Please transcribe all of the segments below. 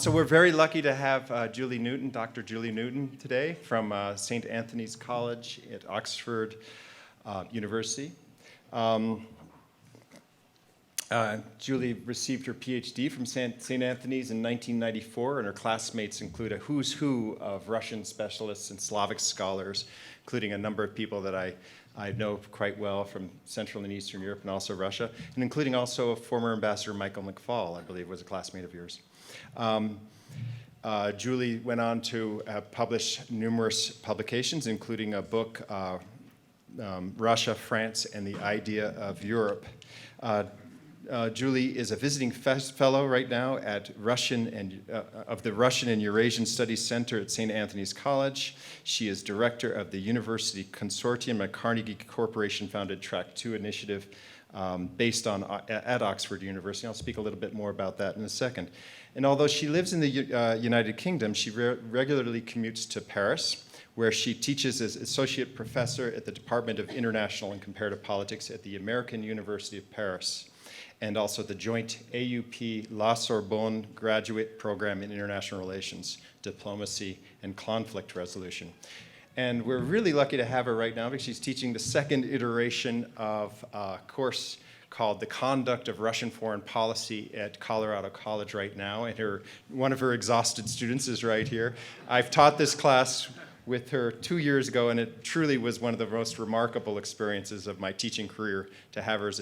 So we're very lucky to have Julie Newton, Dr. Julie Newton today from St. Antony's College at Oxford University. Julie received her PhD from St. Antony's in 1994, and her classmates include a who's who of Russian specialists and Slavic scholars, including a number of people that I know quite well from Central and Eastern Europe and also Russia, and including also a former Ambassador Michael McFaul, I believe was a classmate of yours. Julie went on to publish numerous publications, including a book, Russia, France, and the Idea of Europe. Julie is a visiting fellow right now at of the Russian and Eurasian Studies Center at St. Antony's College. She is director of the University Consortium, a Carnegie Corporation-funded Track II initiative based at Oxford University. I'll speak a little bit more about that in a second. And although she lives in the United Kingdom, she regularly commutes to Paris, where she teaches as associate professor at the Department of International and Comparative Politics at the American University of Paris, and also the joint AUP La Sorbonne Graduate Program in International Relations, Diplomacy, and Conflict Resolution. And we're really lucky to have her right now because she's teaching the second iteration of a course called The Conduct of Russian Foreign Policy at Colorado College right now. And one of her exhausted students is right here. I've taught this class with her 2 years ago, and it truly was one of the most remarkable experiences of my teaching career to have her as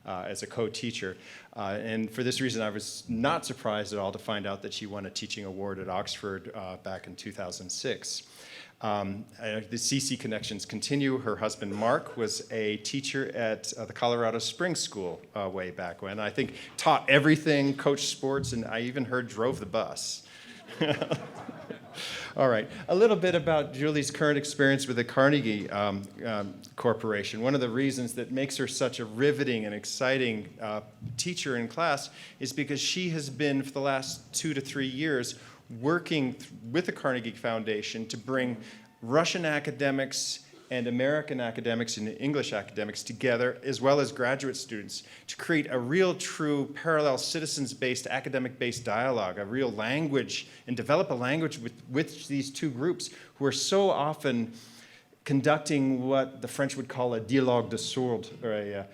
as a co-teacher. And for this reason, I was not surprised at all to find out that she won a teaching award at Oxford back in 2006. The CC connections continue. Her husband, Mark, was a teacher at the Colorado Springs School way back when. I think taught everything, coached sports, and I even heard drove the bus. All right, a little bit about Julie's current experience with the Carnegie Corporation. One of the reasons that makes her such a riveting and exciting teacher in class is because she has been, for the last 2 to 3 years, working with the Carnegie Foundation to bring Russian academics and American academics and English academics together, as well as graduate students, to create a real, true, parallel, citizens-based, academic-based dialogue, a real language, and develop a language with these two groups who are so often conducting what the French would call a dialogue de sourds, or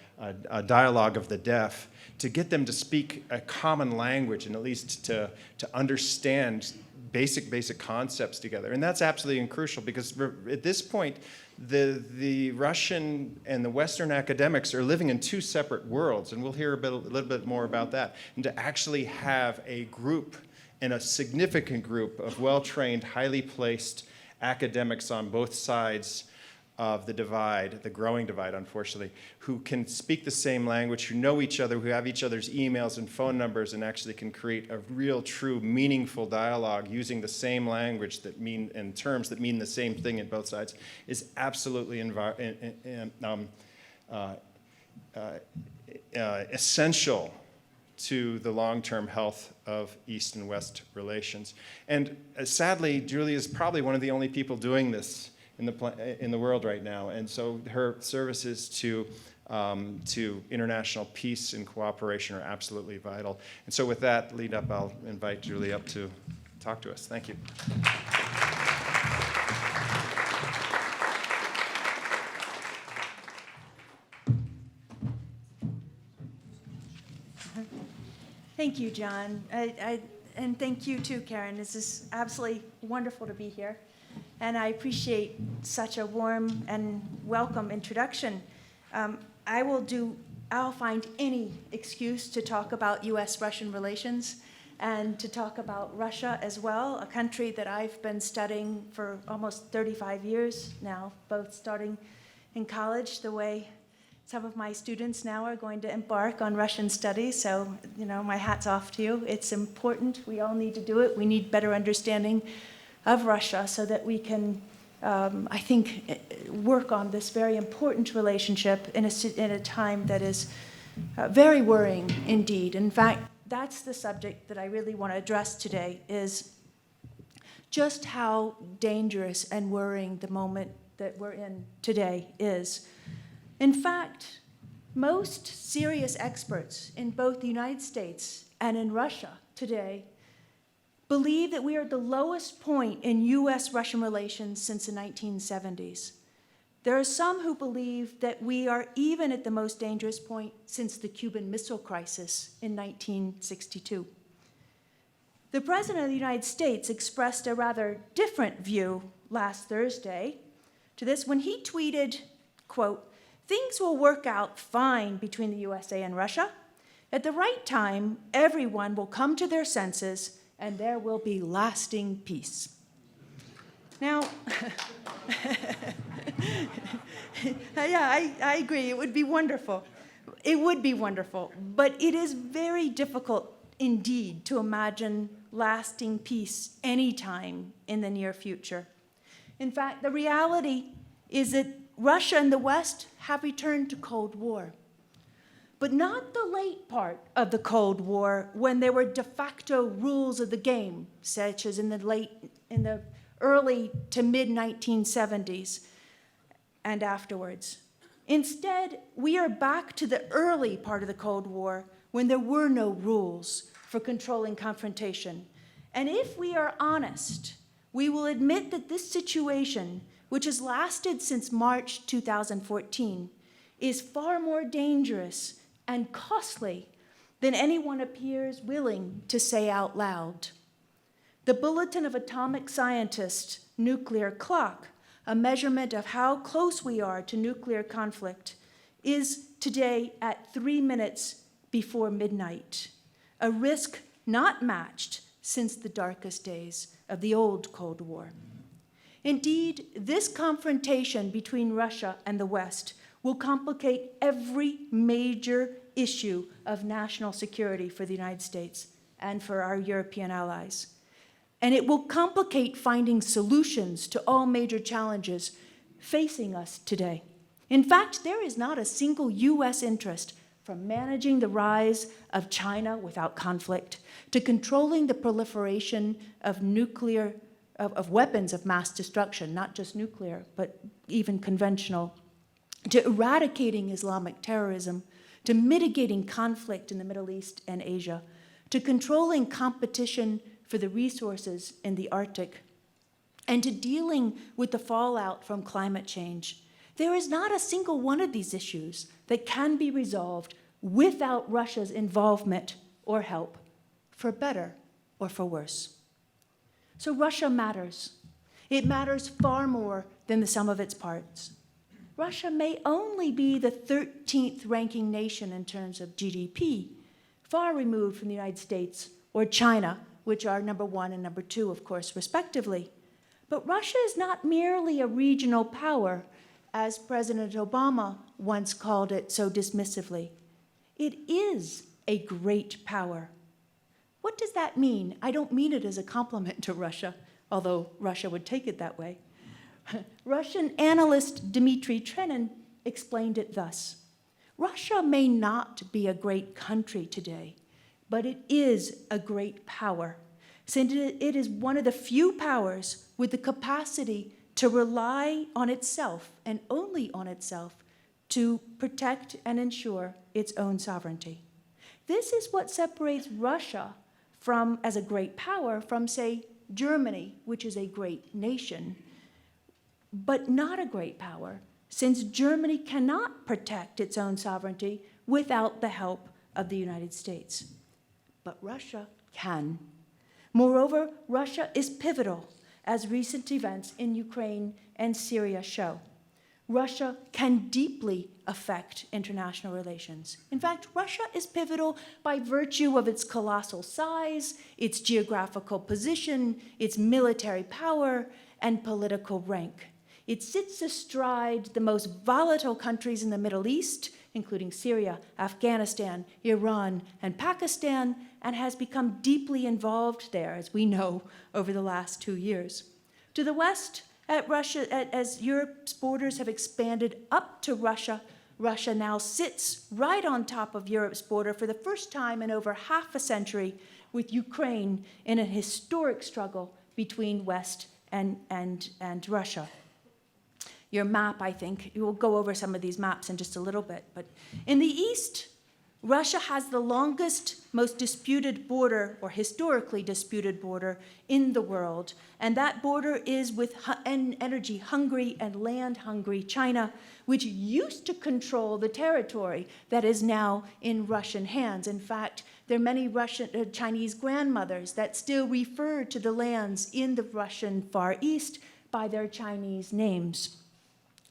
a dialogue of the deaf, to get them to speak a common language and at least to understand basic concepts together. And that's absolutely crucial because at this point, the Russian and the Western academics are living in two separate worlds, and we'll hear a little bit more about that. And to actually have a group, and a significant group, of well-trained, highly placed academics on both sides of the divide, the growing divide, unfortunately, who can speak the same language, who know each other, who have each other's emails and phone numbers, and actually can create a real, true, meaningful dialogue using the same language and terms that mean the same thing in both sides, is absolutely essential to the long-term health of East and West relations. And sadly, Julie is probably one of the only people doing this in the world right now, and so her services to international peace and cooperation are absolutely vital. And so with that lead up, I'll invite Julie up to talk to us. Thank you. Thank you, John. And thank you too, Karen. This is absolutely wonderful to be here. And I appreciate such a warm and welcome introduction. I'll find any excuse to talk about U.S.-Russian relations and to talk about Russia as well, a country that I've been studying for almost 35 years now, both starting in college the way some of my students now are going to embark on Russian studies. So, my hat's off to you. It's important. We all need to do it. We need better understanding of Russia so that we can, I think, work on this very important relationship in a time that is very worrying indeed. In fact, that's the subject that I really want to address today, is just how dangerous and worrying the moment that we're in today is. In fact, most serious experts in both the United States and in Russia today believe that we are at the lowest point in US-Russian relations since the 1970s. There are some who believe that we are even at the most dangerous point since the Cuban Missile Crisis in 1962. The President of the United States expressed a rather different view last Thursday to this when he tweeted, quote, "Things will work out fine between the USA and Russia. At the right time, everyone will come to their senses and there will be lasting peace." Now, yeah, I agree. It would be wonderful. It would be wonderful. But it is very difficult indeed to imagine lasting peace anytime in the near future. In fact, the reality is that Russia and the West have returned to Cold War. But not the late part of the Cold War when there were de facto rules of the game, such as in the early to mid-1970s and afterwards. Instead, we are back to the early part of the Cold War when there were no rules for controlling confrontation. And if we are honest, we will admit that this situation, which has lasted since March 2014, is far more dangerous and costly than anyone appears willing to say out loud. The Bulletin of Atomic Scientists Nuclear Clock, a measurement of how close we are to nuclear conflict, is today at 3 minutes before midnight, a risk not matched since the darkest days of the old Cold War. Indeed, this confrontation between Russia and the West will complicate every major issue of national security for the United States and for our European allies. And it will complicate finding solutions to all major challenges facing us today. In fact, there is not a single US interest from managing the rise of China without conflict to controlling the proliferation of weapons of mass destruction, not just nuclear, but even conventional, to eradicating Islamic terrorism, to mitigating conflict in the Middle East and Asia, to controlling competition for the resources in the Arctic, and to dealing with the fallout from climate change. There is not a single one of these issues that can be resolved without Russia's involvement or help, for better or for worse. So Russia matters. It matters far more than the sum of its parts. Russia may only be the 13th ranking nation in terms of GDP, far removed from the United States or China, which are number 1 and number 2, of course, respectively. But Russia is not merely a regional power, as President Obama once called it so dismissively. It is a great power. What does that mean? I don't mean it as a compliment to Russia, although Russia would take it that way. Russian analyst Dmitry Kennan explained it thus: Russia may not be a great country today, but it is a great power, since it is one of the few powers with the capacity to rely on itself and only on itself to protect and ensure its own sovereignty. This is what separates Russia from, as a great power, from, say, Germany, which is a great nation, but not a great power, since Germany cannot protect its own sovereignty without the help of the United States. But Russia can. Moreover, Russia is pivotal, as recent events in Ukraine and Syria show. Russia can deeply affect international relations. In fact, Russia is pivotal by virtue of its colossal size, its geographical position, its military power, and political rank. It sits astride the most volatile countries in the Middle East, including Syria, Afghanistan, Iran, and Pakistan, and has become deeply involved there, as we know, over the last 2 years. To the west, as Europe's borders have expanded up to Russia, Russia now sits right on top of Europe's border for the first time in over half a century, with Ukraine in a historic struggle between West and Russia. Your map, I think, we'll go over some of these maps in just a little bit, but in the east, Russia has the longest, most disputed border, or historically disputed border, in the world. And that border is with energy-hungry and land-hungry China, which used to control the territory that is now in Russian hands. In fact, there are many Chinese grandmothers that still refer to the lands in the Russian Far East by their Chinese names.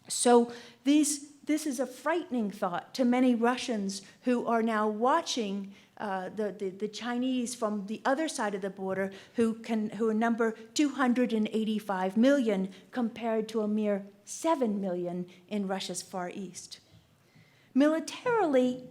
So this is a frightening thought to many Russians who are now watching the Chinese from the other side of the border, who number 285 million compared to a mere 7 million in Russia's Far East. Militarily,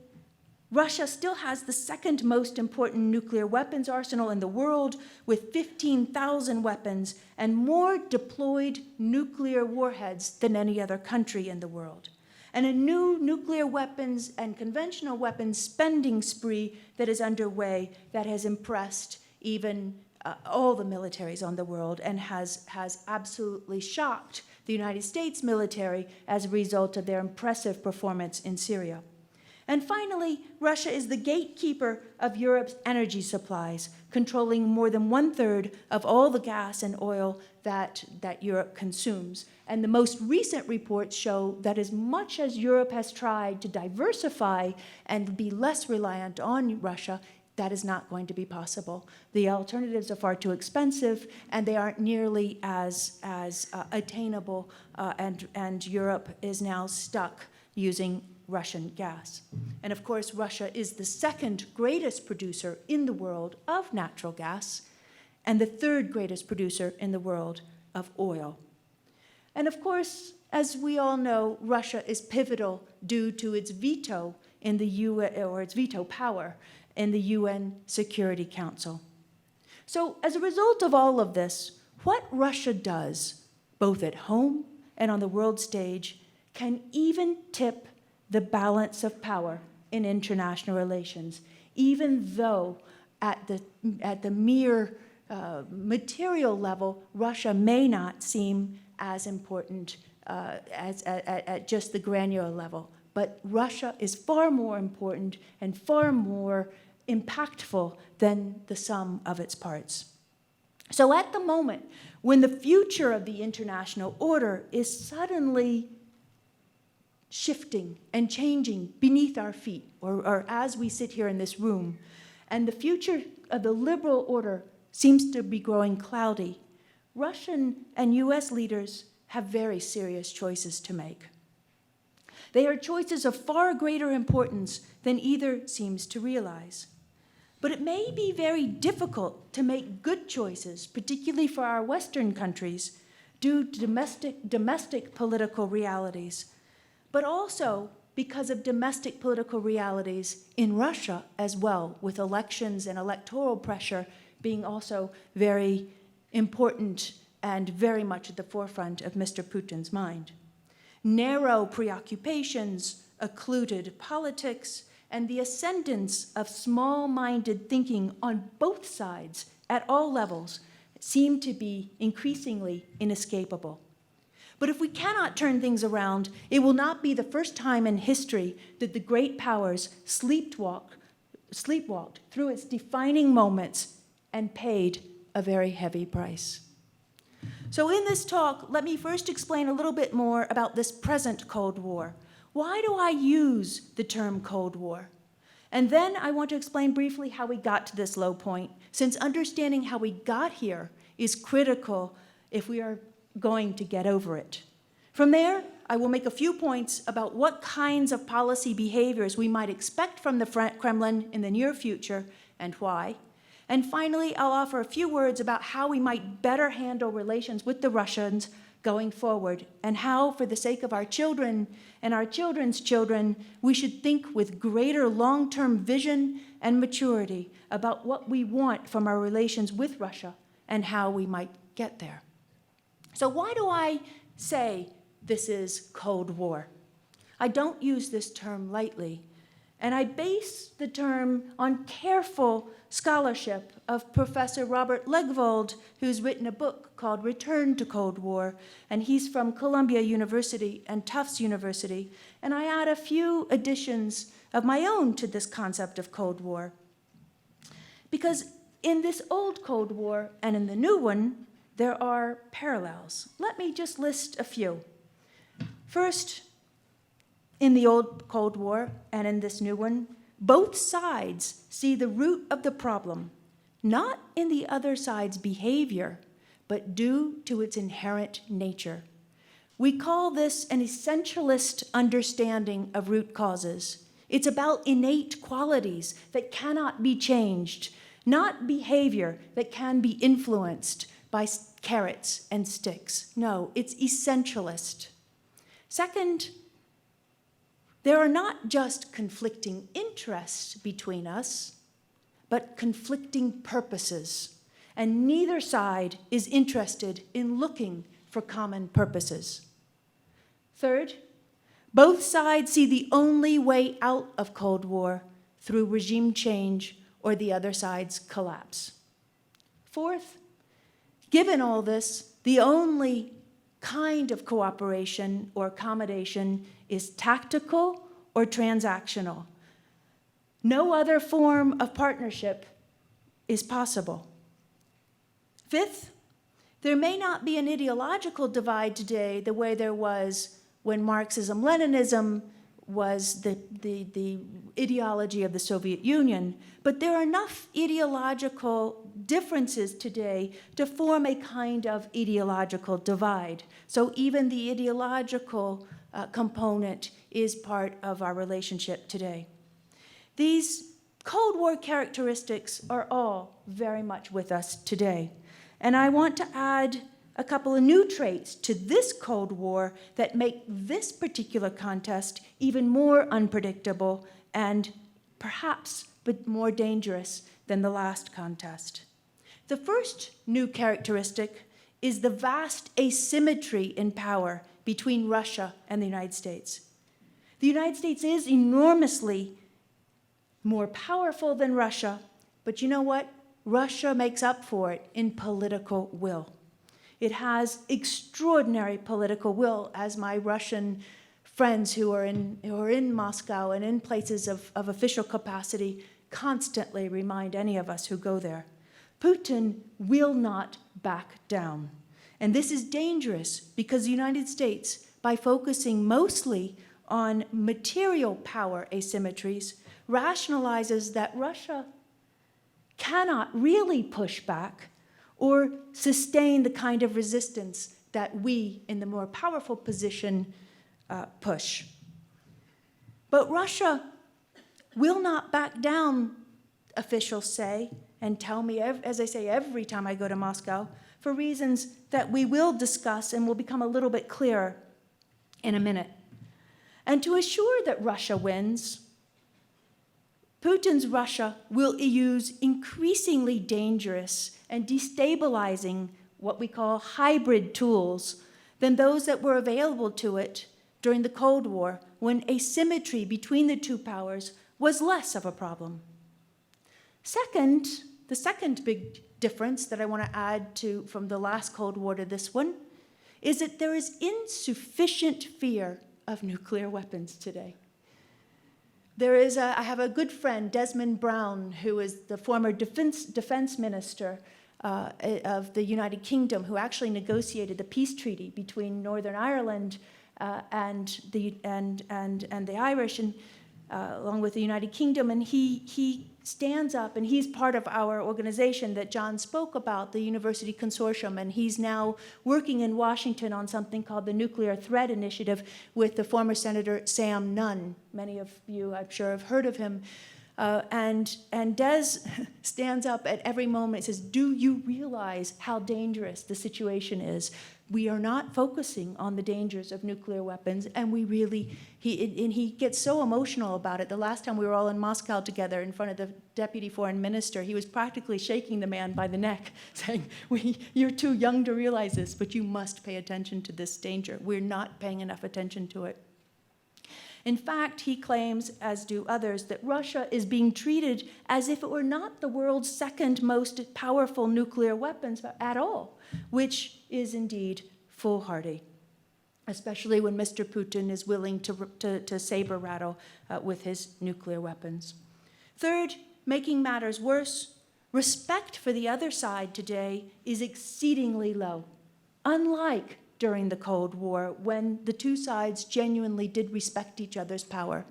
Russia still has the second most important nuclear weapons arsenal in the world, with 15,000 weapons and more deployed nuclear warheads than any other country in the world. And a new nuclear weapons and conventional weapons spending spree that is underway that has impressed even all the militaries on the world and has absolutely shocked the United States military as a result of their impressive performance in Syria. And finally, Russia is the gatekeeper of Europe's energy supplies, controlling more than 1/3 of all the gas and oil that Europe consumes. And the most recent reports show that as much as Europe has tried to diversify and be less reliant on Russia, that is not going to be possible. The alternatives are far too expensive, and they aren't nearly as attainable, and Europe is now stuck using Russian gas. And of course, Russia is the second greatest producer in the world of natural gas, and the third greatest producer in the world of oil. And of course, as we all know, Russia is pivotal due to its veto in the UN, or its veto power in the UN Security Council. So as a result of all of this, what Russia does, both at home and on the world stage, can even tip the balance of power in international relations, even though at the mere material level, Russia may not seem as important as at just the granular level. But Russia is far more important and far more impactful than the sum of its parts. So at the moment, when the future of the international order is suddenly shifting and changing beneath our feet, or as we sit here in this room, and the future of the liberal order seems to be growing cloudy, Russian and US leaders have very serious choices to make. They are choices of far greater importance than either seems to realize. But it may be very difficult to make good choices, particularly for our Western countries, due to domestic political realities, but also because of domestic political realities in Russia as well, with elections and electoral pressure being also very important and very much at the forefront of Mr. Putin's mind. Narrow preoccupations, occluded politics, and the ascendance of small-minded thinking on both sides at all levels seem to be increasingly inescapable. But if we cannot turn things around, it will not be the first time in history that the great powers sleepwalked through its defining moments and paid a very heavy price. So in this talk, let me first explain a little bit more about this present Cold War. Why do I use the term Cold War? And then I want to explain briefly how we got to this low point, since understanding how we got here is critical if we are going to get over it. From there, I will make a few points about what kinds of policy behaviors we might expect from the Kremlin in the near future and why. And finally, I'll offer a few words about how we might better handle relations with the Russians going forward, and how, for the sake of our children and our children's children, we should think with greater long-term vision and maturity about what we want from our relations with Russia and how we might get there. So why do I say this is Cold War? I don't use this term lightly, And I base the term on careful scholarship of Professor Robert Legvold, who's written a book called Return to Cold War, and he's from Columbia University and Tufts University. And I add a few additions of my own to this concept of Cold War. Because in this old Cold War and in the new one, there are parallels. Let me just list a few. First, in the old Cold War and in this new one, both sides see the root of the problem, not in the other side's behavior, but due to its inherent nature. We call this an essentialist understanding of root causes. It's about innate qualities that cannot be changed, not behavior that can be influenced by carrots and sticks. No, it's essentialist. Second, there are not just conflicting interests between us, but conflicting purposes, and neither side is interested in looking for common purposes. Third, both sides see the only way out of Cold War through regime change or the other side's collapse. Fourth, given all this, the only kind of cooperation or accommodation is tactical or transactional. No other form of partnership is possible. Fifth, there may not be an ideological divide today the way there was when Marxism-Leninism was the ideology of the Soviet Union, but there are enough ideological differences today to form a kind of ideological divide. So even the ideological component is part of our relationship today. These Cold War characteristics are all very much with us today. And I want to add a couple of new traits to this Cold War that make this particular contest even more unpredictable and perhaps but more dangerous than the last contest. The first new characteristic is the vast asymmetry in power between Russia and the United States. The United States is enormously more powerful than Russia, but you know what? Russia makes up for it in political will. It has extraordinary political will, as my Russian friends who are in Moscow and in places of official capacity constantly remind any of us who go there. Putin will not back down. And this is dangerous because the United States, by focusing mostly on material power asymmetries, rationalizes that Russia cannot really push back or sustain the kind of resistance that we, in the more powerful position, push. But Russia will not back down, officials say, and tell me, as I say every time I go to Moscow, for reasons that we will discuss and will become a little bit clearer in a minute. And to assure that Russia wins, Putin's Russia will use increasingly dangerous and destabilizing what we call hybrid tools than those that were available to it during the Cold War, when asymmetry between the two powers was less of a problem. Second, the second big difference that I want to add to from the last Cold War to this one is that there is insufficient fear of nuclear weapons today. I have a good friend, Desmond Brown, who is the former defense minister of the United Kingdom, who actually negotiated the peace treaty between Northern Ireland and the Irish, and along with the United Kingdom. And he stands up, and he's part of our organization that John spoke about, the University Consortium, and he's now working in Washington on something called the Nuclear Threat Initiative with the former Senator Sam Nunn. Many of you, I'm sure, have heard of him. And Des stands up at every moment and says, do you realize how dangerous the situation is? We are not focusing on the dangers of nuclear weapons, and he gets so emotional about it. The last time we were all in Moscow together in front of the deputy foreign minister, he was practically shaking the man by the neck, saying, you're too young to realize this, but you must pay attention to this danger. We're not paying enough attention to it. In fact, he claims, as do others, that Russia is being treated as if it were not the world's second most powerful nuclear weapons at all, which is indeed foolhardy, especially when Mr. Putin is willing to saber rattle with his nuclear weapons. Third, making matters worse, respect for the other side today is exceedingly low, unlike during the Cold War, when the two sides genuinely did respect each other's power.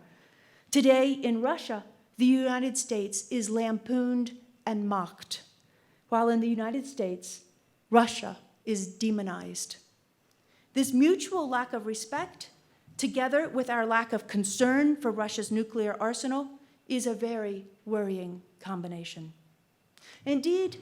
Today, in Russia, the United States is lampooned and mocked, while in the United States, Russia is demonized. This mutual lack of respect, together with our lack of concern for Russia's nuclear arsenal, is a very worrying combination. Indeed,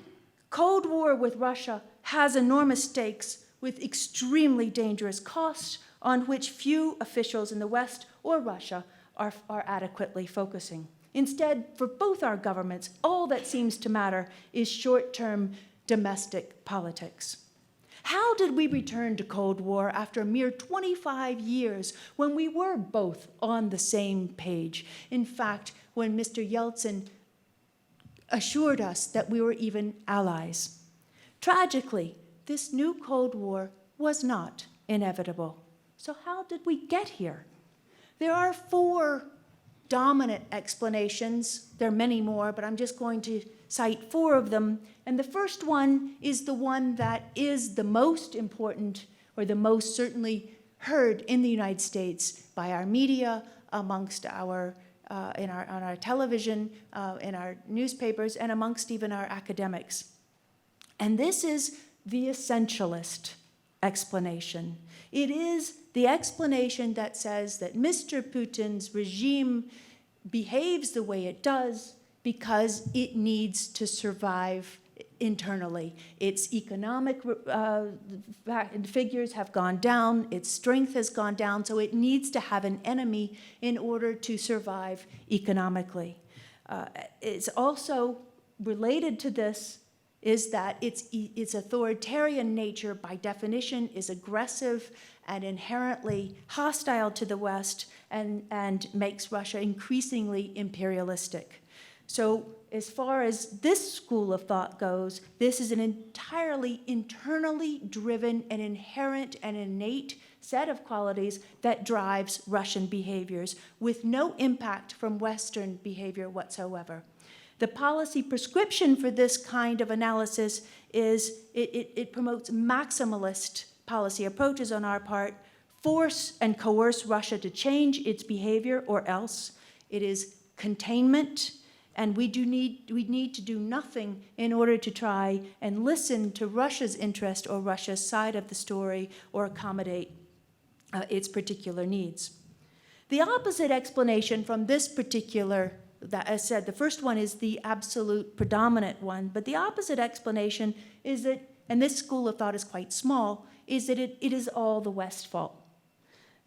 Cold War with Russia has enormous stakes with extremely dangerous costs on which few officials in the West or Russia are adequately focusing. Instead, for both our governments, all that seems to matter is short-term domestic politics. How did we return to Cold War after a mere 25 years when we were both on the same page? In fact, when Mr. Yeltsin assured us that we were even allies. Tragically, this new Cold War was not inevitable. So how did we get here? There are 4 dominant explanations. There are many more, but I'm just going to cite 4 of them. And the first one is the one that is the most important, or the most certainly heard in the United States by our media, amongst our on our television, in our newspapers, and amongst even our academics. And this is the essentialist explanation. It is the explanation that says that Mr. Putin's regime behaves the way it does because it needs to survive internally. Its economic figures have gone down, its strength has gone down, so it needs to have an enemy in order to survive economically. It's also related to this is that its authoritarian nature, by definition, is aggressive and inherently hostile to the West and makes Russia increasingly imperialistic. So as far as this school of thought goes, this is an entirely internally driven and inherent and innate set of qualities that drives Russian behaviors with no impact from Western behavior whatsoever. The policy prescription for this kind of analysis is it promotes maximalist policy approaches on our part, force and coerce Russia to change its behavior or else. It is containment, and we need to do nothing in order to try and listen to Russia's interest or Russia's side of the story or accommodate its particular needs. The opposite explanation from this particular, that as said, the first one is the absolute predominant one, but the opposite explanation is that, and this school of thought is quite small, is that it is all the West's fault.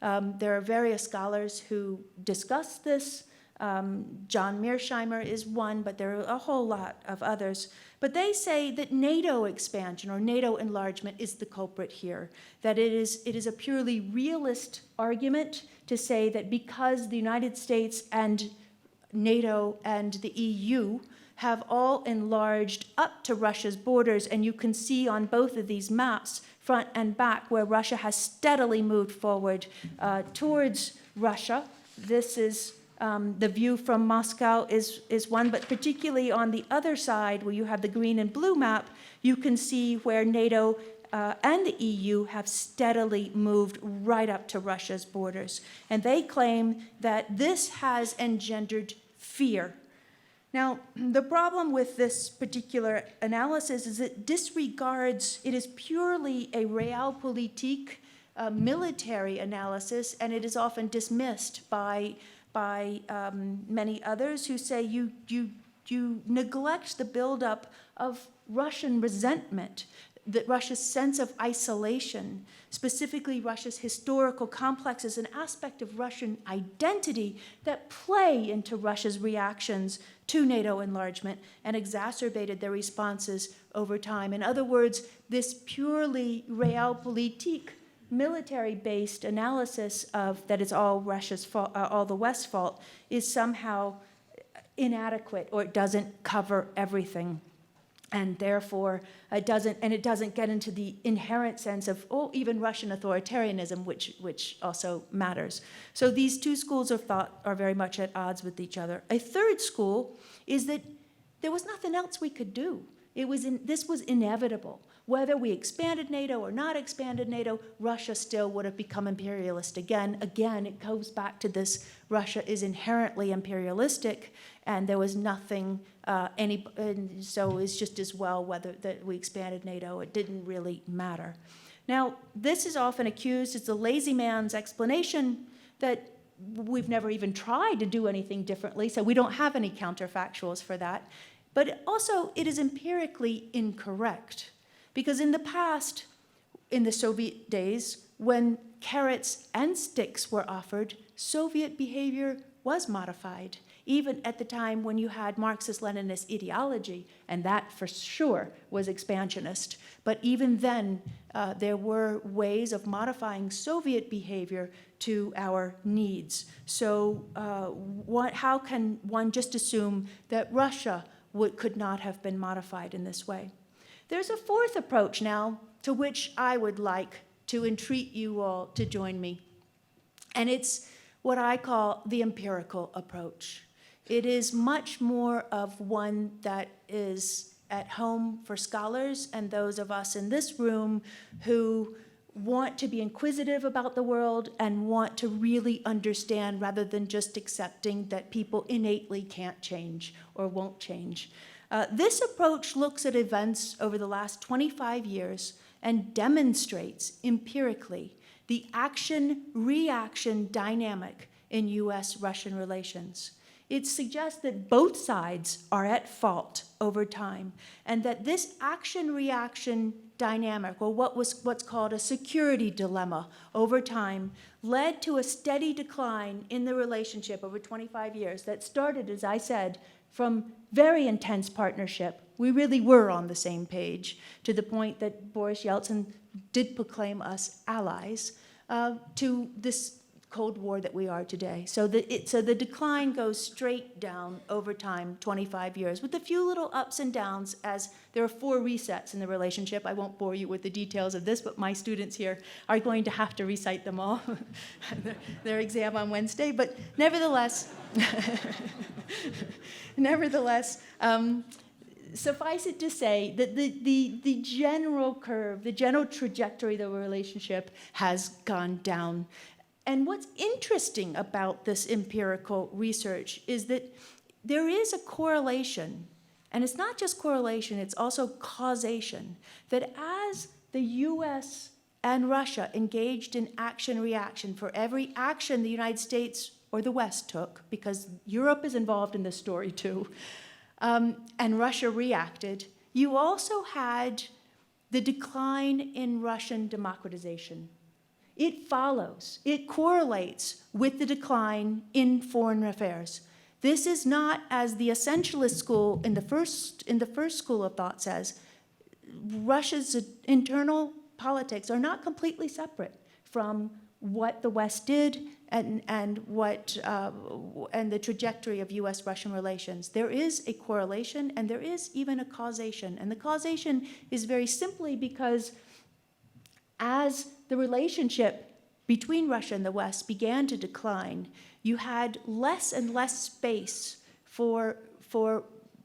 There are various scholars who discuss this. John Mearsheimer is one, but there are a whole lot of others. But they say that NATO expansion or NATO enlargement is the culprit here, that it is a purely realist argument to say that because the United States and NATO and the EU have all enlarged up to Russia's borders, and you can see on both of these maps, front and back, where Russia has steadily moved forward towards Russia. This is the view from Moscow is one, but particularly on the other side, where you have the green and blue map, you can see where NATO and the EU have steadily moved right up to Russia's borders. And they claim that this has engendered fear. Now, the problem with this particular analysis is it disregards, it is purely a realpolitik, military analysis, and it is often dismissed by many others who say you neglect the buildup of Russian resentment, that Russia's sense of isolation, specifically Russia's historical complexes, an aspect of Russian identity that play into Russia's reactions to NATO enlargement and exacerbated their responses over time. In other words, this purely realpolitik military-based analysis of that it's all Russia's fault, all the West's fault, is somehow inadequate, or it doesn't cover everything. And therefore, it doesn't get into the inherent sense of, even Russian authoritarianism, which also matters. So these two schools of thought are very much at odds with each other. A third school is that there was nothing else we could do. This was inevitable. Whether we expanded NATO or not expanded NATO, Russia still would have become imperialist again. Again, it goes back to this: Russia is inherently imperialistic, and there was nothing, and so it's just as well whether that we expanded NATO. It didn't really matter. Now, this is often accused as the lazy man's explanation that we've never even tried to do anything differently, so we don't have any counterfactuals for that. But also, it is empirically incorrect. Because in the past, in the Soviet days, when carrots and sticks were offered, Soviet behavior was modified, even at the time when you had Marxist-Leninist ideology, and that for sure was expansionist. But even then, there were ways of modifying Soviet behavior to our needs. So how can one just assume that Russia could not have been modified in this way? There's a fourth approach now to which I would like to entreat you all to join me. And it's what I call the empirical approach. It is much more of one that is at home for scholars and those of us in this room who want to be inquisitive about the world and want to really understand rather than just accepting that people innately can't change or won't change. This approach looks at events over the last 25 years and demonstrates empirically the action-reaction dynamic in US-Russian relations. It suggests that both sides are at fault over time, and that this action-reaction dynamic, or what's called a security dilemma over time, led to a steady decline in the relationship over 25 years that started, as I said, from very intense partnership. We really were on the same page, to the point that Boris Yeltsin did proclaim us allies, to this Cold War that we are today. So the decline goes straight down over time, 25 years, with a few little ups and downs, as there are 4 resets in the relationship. I won't bore you with the details of this, but my students here are going to have to recite them all, their exam on Wednesday. But nevertheless, suffice it to say that the general curve, the general trajectory of the relationship has gone down. And what's interesting about this empirical research is that there is a correlation, and it's not just correlation, it's also causation, that as the US and Russia engaged in action-reaction for every action the United States or the West took, because Europe is involved in this story too, and Russia reacted, you also had the decline in Russian democratization. It follows, it correlates with the decline in foreign affairs. This is not, as the essentialist school in the first school of thought says, Russia's internal politics are not completely separate from what the West did and the trajectory of US-Russian relations. There is a correlation, and there is even a causation. And the causation is very simply because as the relationship between Russia and the West began to decline, you had less and less space for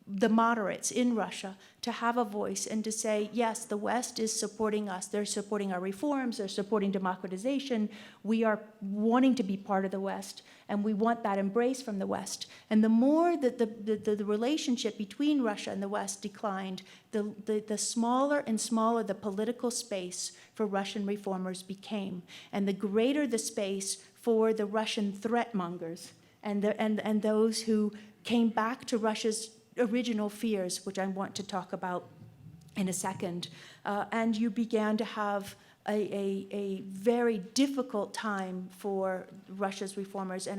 the moderates in Russia to have a voice and to say, yes, the West is supporting us. They're supporting our reforms. They're supporting democratization. We are wanting to be part of the West, and we want that embrace from the West. And the more that the relationship between Russia and the West declined, the smaller and smaller the political space for Russian reformers became, and the greater the space for the Russian threat mongers and those who came back to Russia's original fears, which I want to talk about in a second. And you began to have a very difficult time for Russia's reformers, and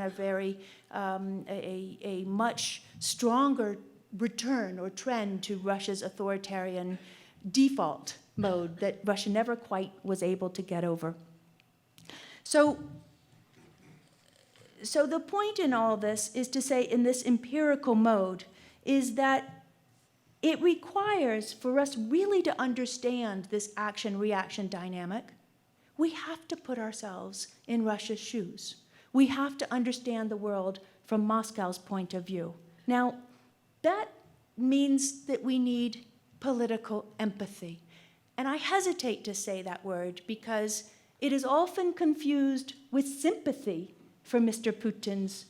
a much stronger return or trend to Russia's authoritarian default mode that Russia never quite was able to get over. So the point in all this is to say, in this empirical mode, is that it requires for us really to understand this action-reaction dynamic, we have to put ourselves in Russia's shoes. We have to understand the world from Moscow's point of view. Now, that means that we need political empathy. And I hesitate to say that word because it is often confused with sympathy for Mr. Putin's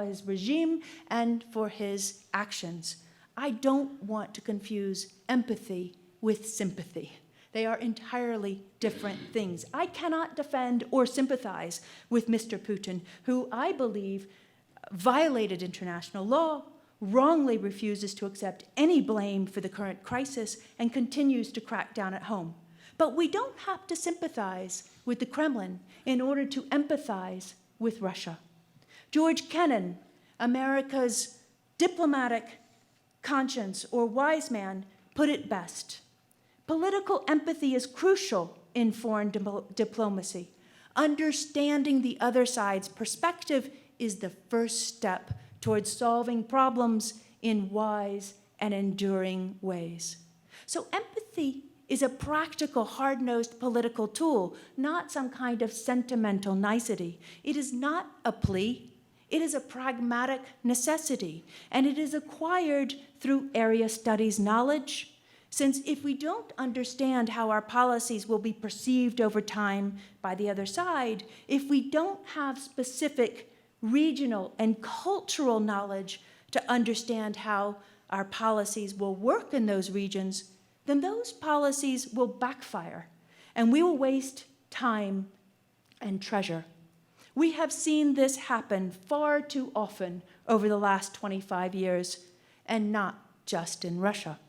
his regime and for his actions. I don't want to confuse empathy with sympathy. They are entirely different things. I cannot defend or sympathize with Mr. Putin, who I believe violated international law, wrongly refuses to accept any blame for the current crisis, and continues to crack down at home. But we don't have to sympathize with the Kremlin in order to empathize with Russia. George Kennan, America's diplomatic conscience or wise man, put it best. Political empathy is crucial in foreign diplomacy. Understanding the other side's perspective is the first step towards solving problems in wise and enduring ways. So empathy is a practical, hard-nosed political tool, not some kind of sentimental nicety. It is not a plea. It is a pragmatic necessity, and it is acquired through area studies knowledge, since if we don't understand how our policies will be perceived over time by the other side, if we don't have specific regional and cultural knowledge to understand how our policies will work in those regions, then those policies will backfire, and we will waste time and treasure. We have seen this happen far too often over the last 25 years, and not just in Russia.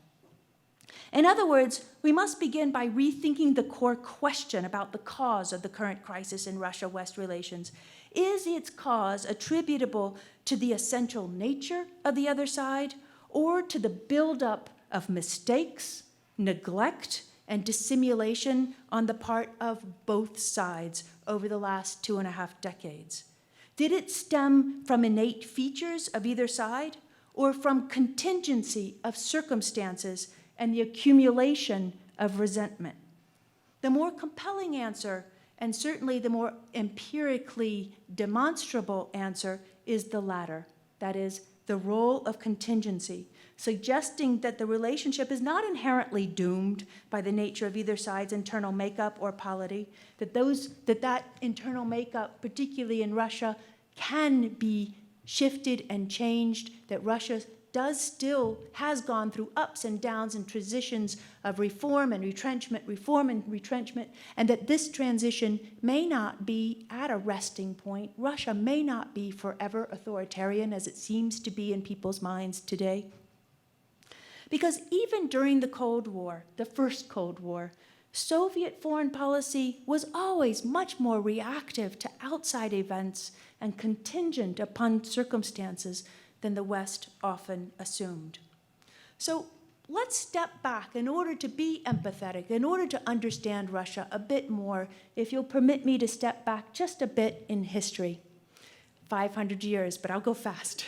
In other words, we must begin by rethinking the core question about the cause of the current crisis in Russia-West relations. Is its cause attributable to the essential nature of the other side, or to the buildup of mistakes, neglect, and dissimulation on the part of both sides over the last 2.5 decades? Did it stem from innate features of either side, or from contingency of circumstances and the accumulation of resentment? The more compelling answer, and certainly the more empirically demonstrable answer, is the latter. That is, the role of contingency, suggesting that the relationship is not inherently doomed by the nature of either side's internal makeup or polity, that internal makeup, particularly in Russia, can be shifted and changed, that Russia has gone through ups and downs and transitions of reform and retrenchment, and that this transition may not be at a resting point. Russia may not be forever authoritarian as it seems to be in people's minds today. Because even during the Cold War, the first Cold War, Soviet foreign policy was always much more reactive to outside events and contingent upon circumstances than the West often assumed. So let's step back in order to be empathetic, in order to understand Russia a bit more, if you'll permit me to step back just a bit in history. 500 years, but I'll go fast.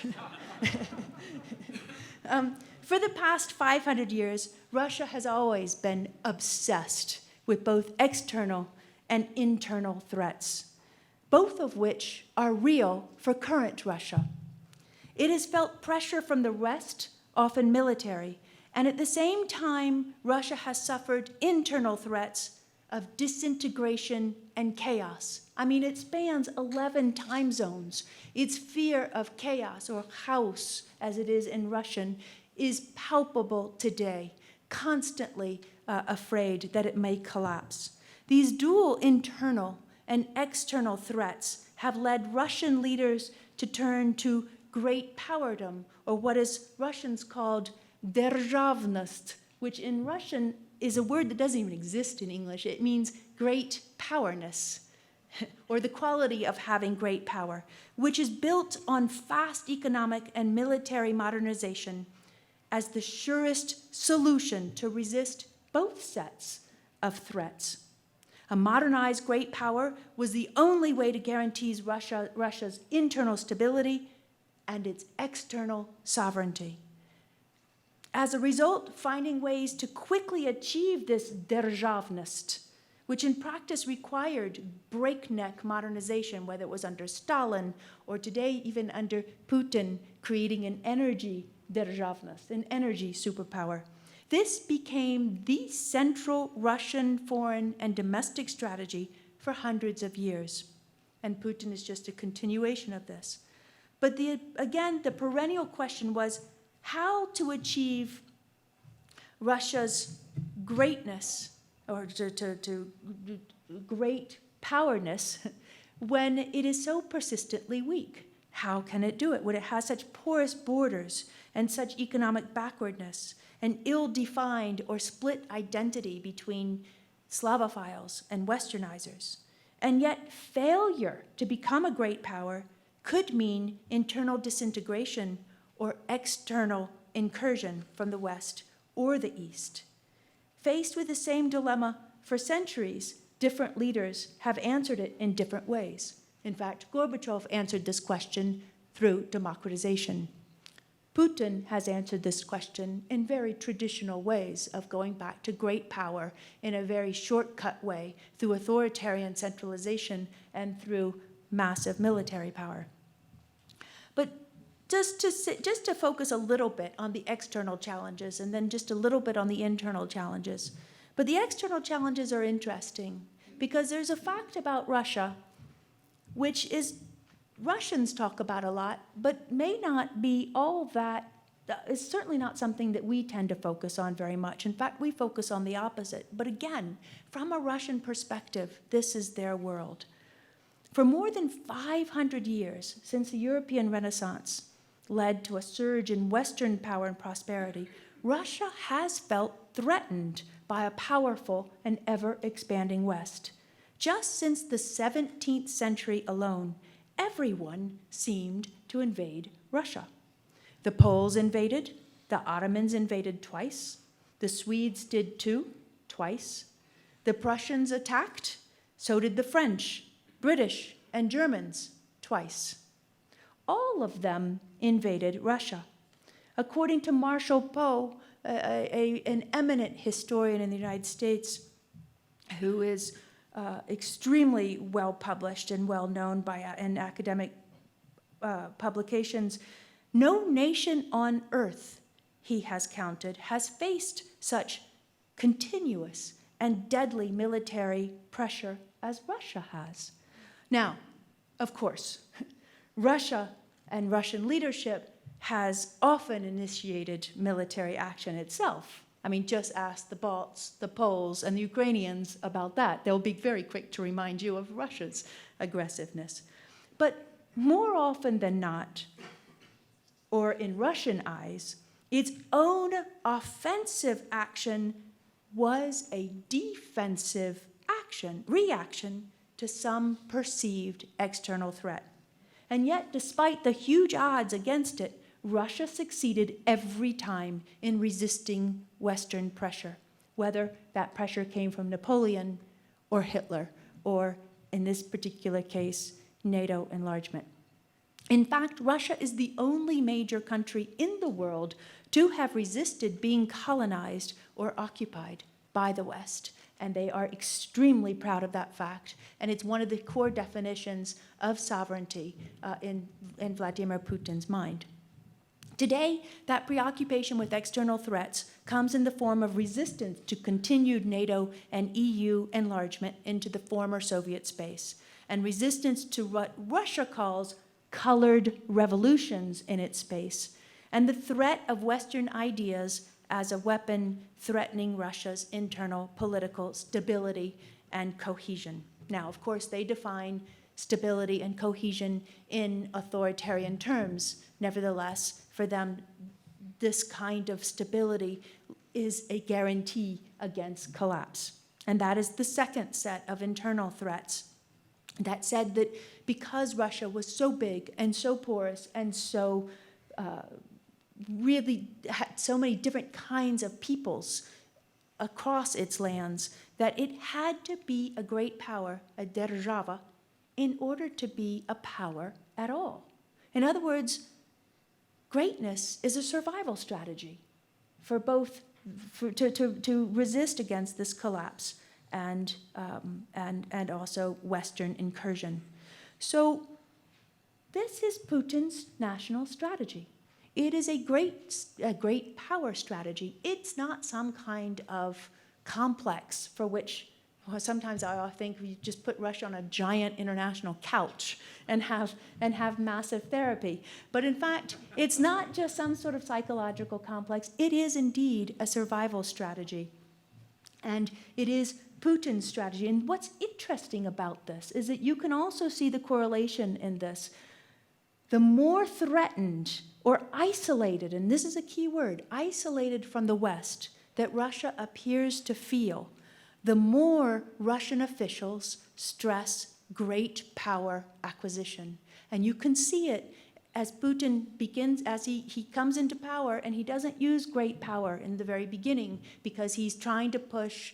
For the past 500 years, Russia has always been obsessed with both external and internal threats, both of which are real for current Russia. It has felt pressure from the West, often military, and at the same time, Russia has suffered internal threats of disintegration and chaos. I mean, it spans 11 time zones. Its fear of chaos, or chaos, as it is in Russian, is palpable today, constantly afraid that it may collapse. These dual internal and external threats have led Russian leaders to turn to great powerdom, or what is Russians called державность, which in Russian is a word that doesn't even exist in English. It means great powerness, or the quality of having great power, which is built on fast economic and military modernization as the surest solution to resist both sets of threats. A modernized great power was the only way to guarantee Russia's internal stability and its external sovereignty. As a result, finding ways to quickly achieve this державность, which in practice required breakneck modernization, whether it was under Stalin or today even under Putin, creating an energy державность, an energy superpower. This became the central Russian foreign and domestic strategy for hundreds of years. And Putin is just a continuation of this. But again, the perennial question was how to achieve Russia's greatness, or to great powerness, when it is so persistently weak. How can it do it when it has such porous borders and such economic backwardness, an ill-defined or split identity between Slavophiles and Westernizers? And yet failure to become a great power could mean internal disintegration or external incursion from the West or the East. Faced with the same dilemma for centuries, different leaders have answered it in different ways. In fact, Gorbachev answered this question through democratization. Putin has answered this question in very traditional ways of going back to great power in a very shortcut way through authoritarian centralization and through massive military power. But just to focus a little bit on the external challenges and then just a little bit on the internal challenges. But the external challenges are interesting because there's a fact about Russia which is Russians talk about a lot, but may not be all that, is certainly not something that we tend to focus on very much. In fact, we focus on the opposite. But again, from a Russian perspective, this is their world. For more than 500 years, since the European Renaissance led to a surge in Western power and prosperity, Russia has felt threatened by a powerful and ever-expanding West. Just since the 17th century alone, everyone seemed to invade Russia. The Poles invaded, the Ottomans invaded twice, the Swedes did too, twice. The Prussians attacked, so did the French, British, and Germans, twice. All of them invaded Russia. According to Marshall Poe, an eminent historian in the United States who is extremely well published and well known in academic publications, no nation on earth, he has counted, has faced such continuous and deadly military pressure as Russia has. Now, of course, Russia and Russian leadership has often initiated military action itself. I mean, just ask the Balts, the Poles, and the Ukrainians about that. They'll be very quick to remind you of Russia's aggressiveness. But more often than not, or in Russian eyes, its own offensive action was a defensive action, reaction to some perceived external threat. And yet, despite the huge odds against it, Russia succeeded every time in resisting Western pressure, whether that pressure came from Napoleon or Hitler, or in this particular case, NATO enlargement. In fact, Russia is the only major country in the world to have resisted being colonized or occupied by the West. And they are extremely proud of that fact. And it's one of the core definitions of sovereignty in Vladimir Putin's mind. Today, that preoccupation with external threats comes in the form of resistance to continued NATO and EU enlargement into the former Soviet space, and resistance to what Russia calls colored revolutions in its space, and the threat of Western ideas as a weapon threatening Russia's internal political stability and cohesion. Now, of course, they define stability and cohesion in authoritarian terms. Nevertheless, for them, this kind of stability is a guarantee against collapse. And that is the second set of internal threats that said that because Russia was so big and so porous and so really had so many different kinds of peoples across its lands that it had to be a great power, a держава, in order to be a power at all. In other words, greatness is a survival strategy for both, to resist against this collapse and also Western incursion. So this is Putin's national strategy. It is a great power strategy. It's not some kind of complex for which, well, sometimes I think we just put Russia on a giant international couch and have massive therapy. But in fact, it's not just some sort of psychological complex. It is indeed a survival strategy. And it is Putin's strategy. And what's interesting about this is that you can also see the correlation in this. The more threatened or isolated, and this is a key word, isolated from the West that Russia appears to feel, the more Russian officials stress great power acquisition. And you can see it as Putin begins, as he comes into power, and he doesn't use great power in the very beginning because he's trying to push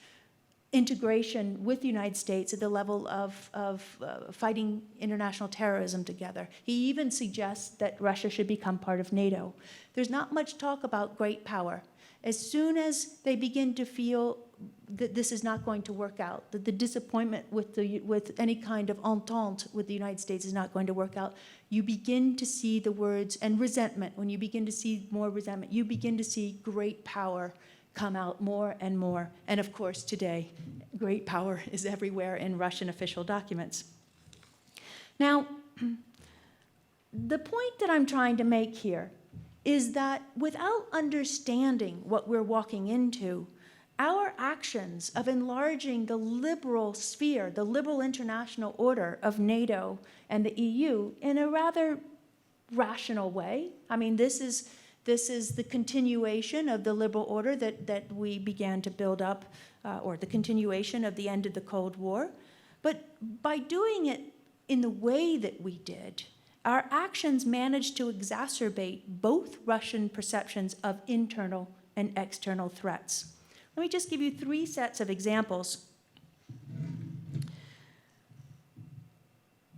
integration with the United States at the level of fighting international terrorism together. He even suggests that Russia should become part of NATO. There's not much talk about great power. As soon as they begin to feel that this is not going to work out, that the disappointment with any kind of entente with the United States is not going to work out, you begin to see the words, and resentment, when you begin to see more resentment, you begin to see great power come out more and more. And of course, today, great power is everywhere in Russian official documents. Now, the point that I'm trying to make here is that without understanding what we're walking into, our actions of enlarging the liberal sphere, the liberal international order of NATO and the EU in a rather rational way. I mean, this is the continuation of the liberal order that we began to build up, or the continuation of the end of the Cold War. But by doing it in the way that we did, our actions managed to exacerbate both Russian perceptions of internal and external threats. Let me just give you 3 sets of examples.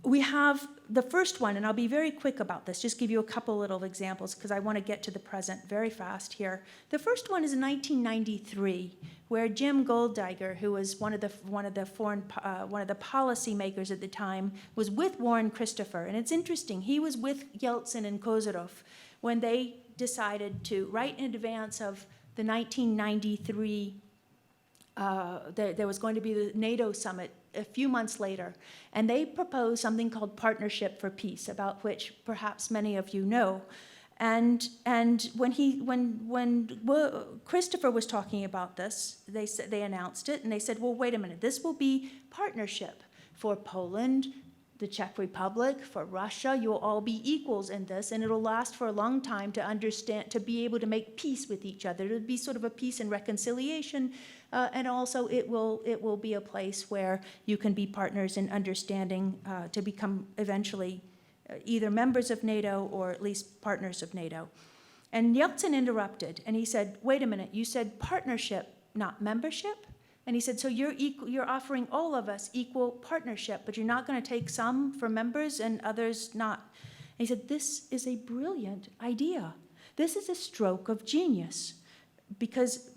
We have the first one, and I'll be very quick about this, just give you a couple little examples because I want to get to the present very fast here. The first one is in 1993, where Jim Goldeiger, who was one of the policy makers at the time, was with Warren Christopher. And it's interesting, he was with Yeltsin and Kozyrov when they decided to, right in advance of the 1993, there was going to be the NATO summit a few months later, and they proposed something called Partnership for Peace, about which perhaps many of you know. And when Christopher was talking about this, they announced it, and they said, well, wait a minute, this will be partnership for Poland, the Czech Republic, for Russia. You'll all be equals in this, and it'll last for a long time to understand, to be able to make peace with each other. It'll be sort of a peace and reconciliation, and also it will be a place where you can be partners in understanding to become eventually either members of NATO or at least partners of NATO. And Yeltsin interrupted, and he said, wait a minute, you said partnership, not membership? And he said, so you're offering all of us equal partnership, but you're not going to take some for members and others not. And he said, this is a brilliant idea. This is a stroke of genius. Because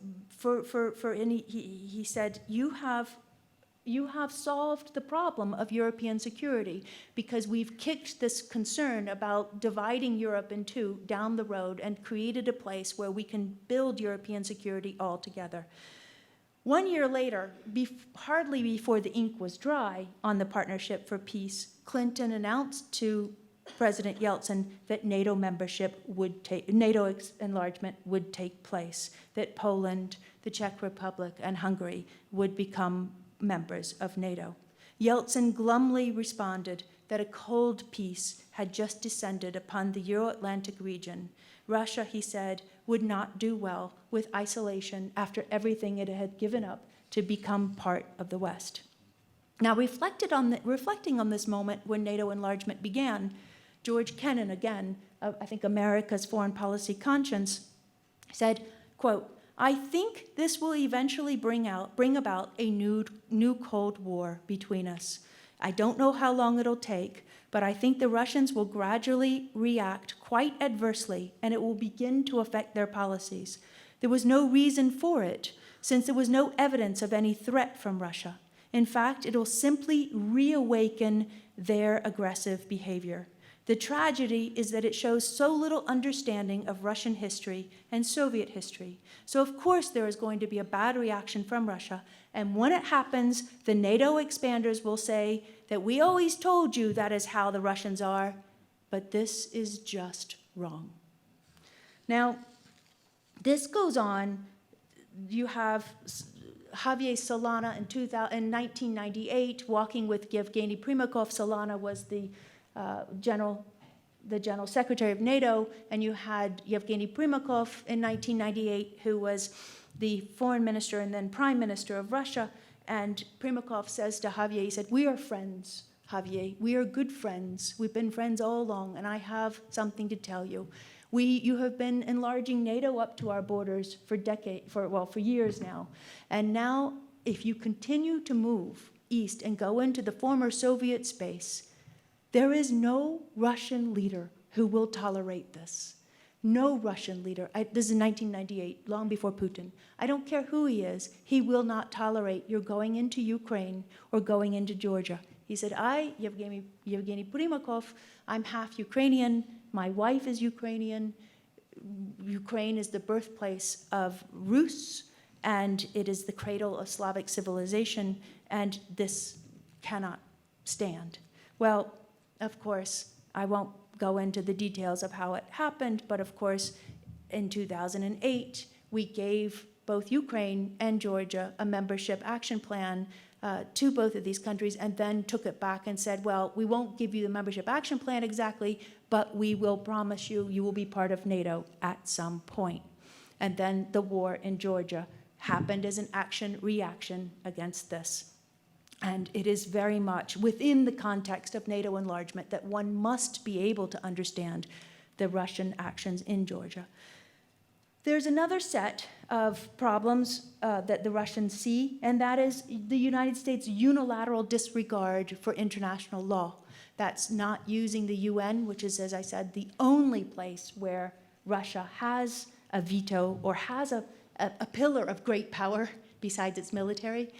he said, you have solved the problem of European security because we've kicked this concern about dividing Europe in two down the road and created a place where we can build European security all together. 1 year later, hardly before the ink was dry on the Partnership for Peace, Clinton announced to President Yeltsin that NATO enlargement would take place, that Poland, the Czech Republic, and Hungary would become members of NATO. Yeltsin glumly responded that a cold peace had just descended upon the Euro-Atlantic region. Russia, he said, would not do well with isolation after everything it had given up to become part of the West. Now, reflecting on this moment when NATO enlargement began, George Kennan, again, I think America's foreign policy conscience, said, quote, I think this will eventually bring about a new Cold War between us. I don't know how long it'll take, but I think the Russians will gradually react quite adversely, and it will begin to affect their policies. There was no reason for it, since there was no evidence of any threat from Russia. In fact, it'll simply reawaken their aggressive behavior. The tragedy is that it shows so little understanding of Russian history and Soviet history. So of course there is going to be a bad reaction from Russia, and when it happens, the NATO expanders will say that we always told you that is how the Russians are, but this is just wrong. Now, this goes on. You have Javier Solana in 1998 walking with Yevgeny Primakov. Solana was the General Secretary of NATO, and you had Yevgeny Primakov in 1998, who was the foreign minister and then prime minister of Russia. And Primakov says to Javier, he said, "We are friends, Javier. We are good friends. We've been friends all along, and I have something to tell you. You have been enlarging NATO up to our borders for years now. And now, if you continue to move east and go into the former Soviet space, there is no Russian leader who will tolerate this. No Russian leader." This is in 1998, long before Putin. "I don't care who he is, he will not tolerate your going into Ukraine or going into Georgia." He said, "I, Yevgeny Primakov, I'm half Ukrainian. My wife is Ukrainian. Ukraine is the birthplace of Rus, and it is the cradle of Slavic civilization, and this cannot stand." Well, of course, I won't go into the details of how it happened, but of course, in 2008, we gave both Ukraine and Georgia a membership action plan to both of these countries, and then took it back and said, well, we won't give you the membership action plan exactly, but we will promise you will be part of NATO at some point. And then the war in Georgia happened as an action-reaction against this. And it is very much within the context of NATO enlargement that one must be able to understand the Russian actions in Georgia. There's another set of problems that the Russians see, and that is the United States' unilateral disregard for international law. That's not using the UN, which is, as I said, the only place where Russia has a veto or has a pillar of great power besides its military.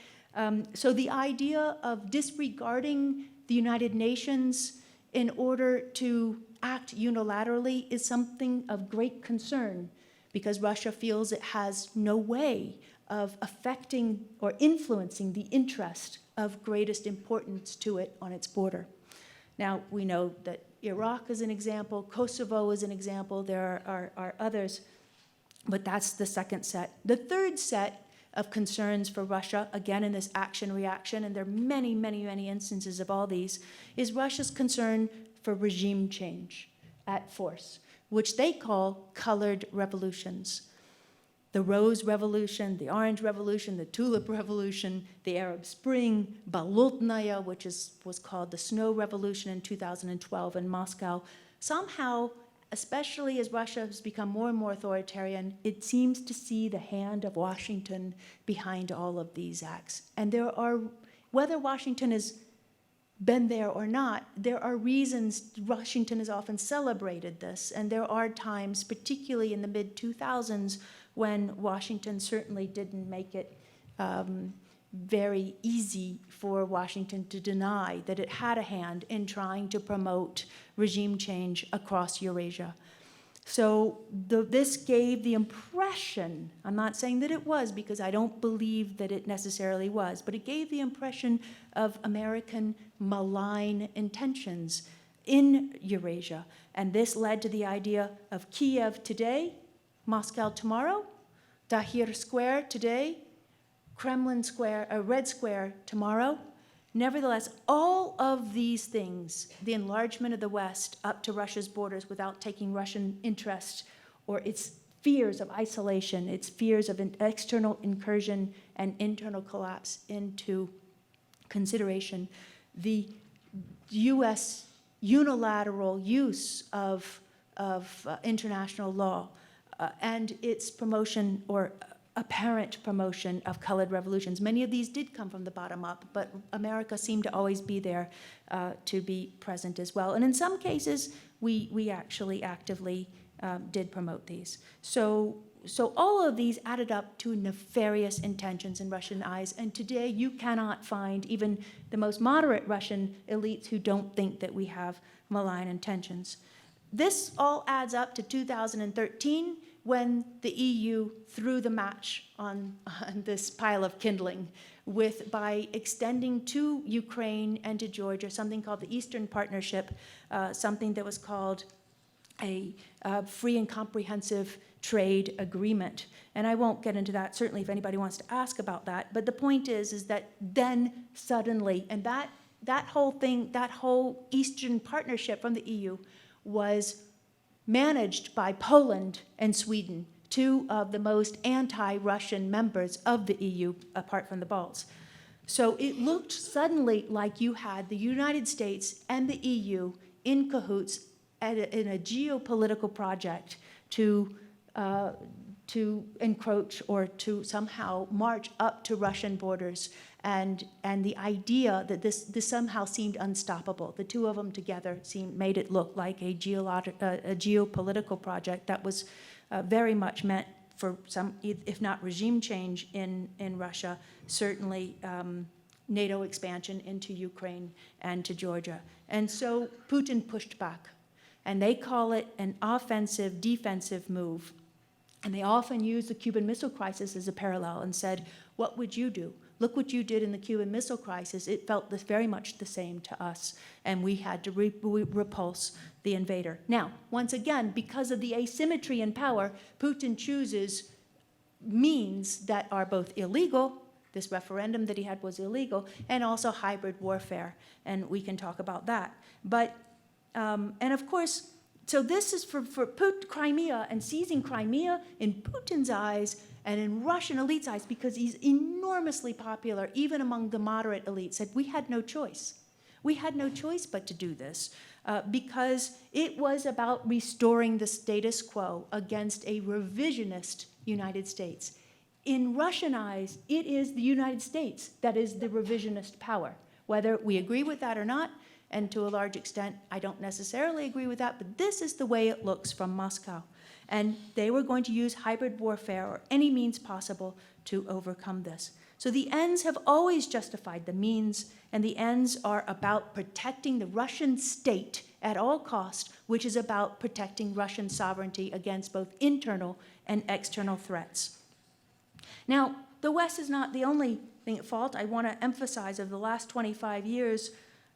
So the idea of disregarding the United Nations in order to act unilaterally is something of great concern, because Russia feels it has no way of affecting or influencing the interest of greatest importance to it on its border. Now, we know that Iraq is an example, Kosovo is an example, there are others, but that's the second set. The third set of concerns for Russia, again in this action-reaction, and there are many, many, many instances of all these, is Russia's concern for regime change at force, which they call colored revolutions. The Rose Revolution, the Orange Revolution, the Tulip Revolution, the Arab Spring, Bolotnaya, which was called the Snow Revolution in 2012 in Moscow. Somehow, especially as Russia has become more and more authoritarian, it seems to see the hand of Washington behind all of these acts. And there are, whether Washington has been there or not, there are reasons Washington has often celebrated this, and there are times, particularly in the mid-2000s, when Washington certainly didn't make it very easy for Washington to deny that it had a hand in trying to promote regime change across Eurasia. So this gave the impression, I'm not saying that it was, because I don't believe that it necessarily was, but it gave the impression of American malign intentions in Eurasia. And this led to the idea of Kiev today, Moscow tomorrow, Tahrir Square today, Kremlin Square, Red Square tomorrow. Nevertheless, all of these things, the enlargement of the West up to Russia's borders without taking Russian interest, or its fears of isolation, its fears of an external incursion and internal collapse into consideration, the U.S. unilateral use of international law and its promotion or apparent promotion of colored revolutions. Many of these did come from the bottom up, but America seemed to always be there to be present as well. And in some cases, we actually actively did promote these. So all of these added up to nefarious intentions in Russian eyes, and today you cannot find even the most moderate Russian elites who don't think that we have malign intentions. This all adds up to 2013, when the EU threw the match on this pile of kindling by extending to Ukraine and to Georgia something called the Eastern Partnership, something that was called a free and comprehensive trade agreement. And I won't get into that, certainly if anybody wants to ask about that, but the point is that then suddenly, and that whole thing, that whole Eastern Partnership from the EU was managed by Poland and Sweden, two of the most anti-Russian members of the EU, apart from the Balts. So it looked suddenly like you had the United States and the EU in cahoots in a geopolitical project to encroach or to somehow march up to Russian borders. And the idea that this somehow seemed unstoppable. The two of them together made it look like a geopolitical project that was very much meant for some, if not regime change in Russia, certainly NATO expansion into Ukraine and to Georgia. And so Putin pushed back. And they call it an offensive, defensive move. And they often use the Cuban Missile Crisis as a parallel and said, what would you do? Look what you did in the Cuban Missile Crisis. It felt very much the same to us, and we had to repulse the invader. Now, once again, because of the asymmetry in power, Putin chooses means that are both illegal. This referendum that he had was illegal, and also hybrid warfare, and we can talk about that. But, and of course, so this is for Crimea, and seizing Crimea in Putin's eyes and in Russian elites' eyes, because he's enormously popular, even among the moderate elites, said we had no choice. We had no choice but to do this, because it was about restoring the status quo against a revisionist United States. In Russian eyes, it is the United States that is the revisionist power. Whether we agree with that or not, and to a large extent, I don't necessarily agree with that, but this is the way it looks from Moscow. And they were going to use hybrid warfare or any means possible to overcome this. So the ends have always justified the means, and the ends are about protecting the Russian state at all cost, which is about protecting Russian sovereignty against both internal and external threats. Now, the West is not the only thing at fault. I want to emphasize over the last 25 years,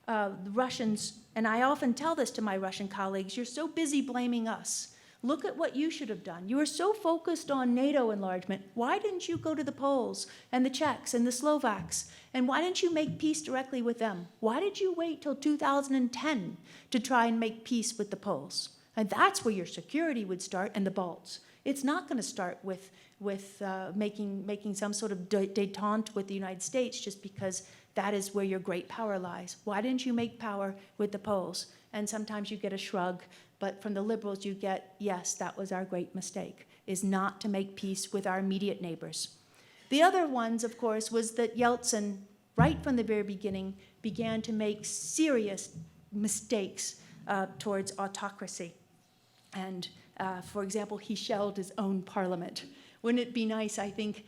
the Russians, and I often tell this to my Russian colleagues, you're so busy blaming us. Look at what you should have done. You were so focused on NATO enlargement. Why didn't you go to the Poles and the Czechs and the Slovaks? And why didn't you make peace directly with them? Why did you wait till 2010 to try and make peace with the Poles? And that's where your security would start, and the Balts. It's not going to start with making some sort of détente with the United States just because that is where your great power lies. Why didn't you make power with the Poles? And sometimes you get a shrug, but from the liberals you get, yes, that was our great mistake, is not to make peace with our immediate neighbors. The other ones, of course, was that Yeltsin, right from the very beginning, began to make serious mistakes towards autocracy. And, for example, he shelled his own parliament. Wouldn't it be nice, I think,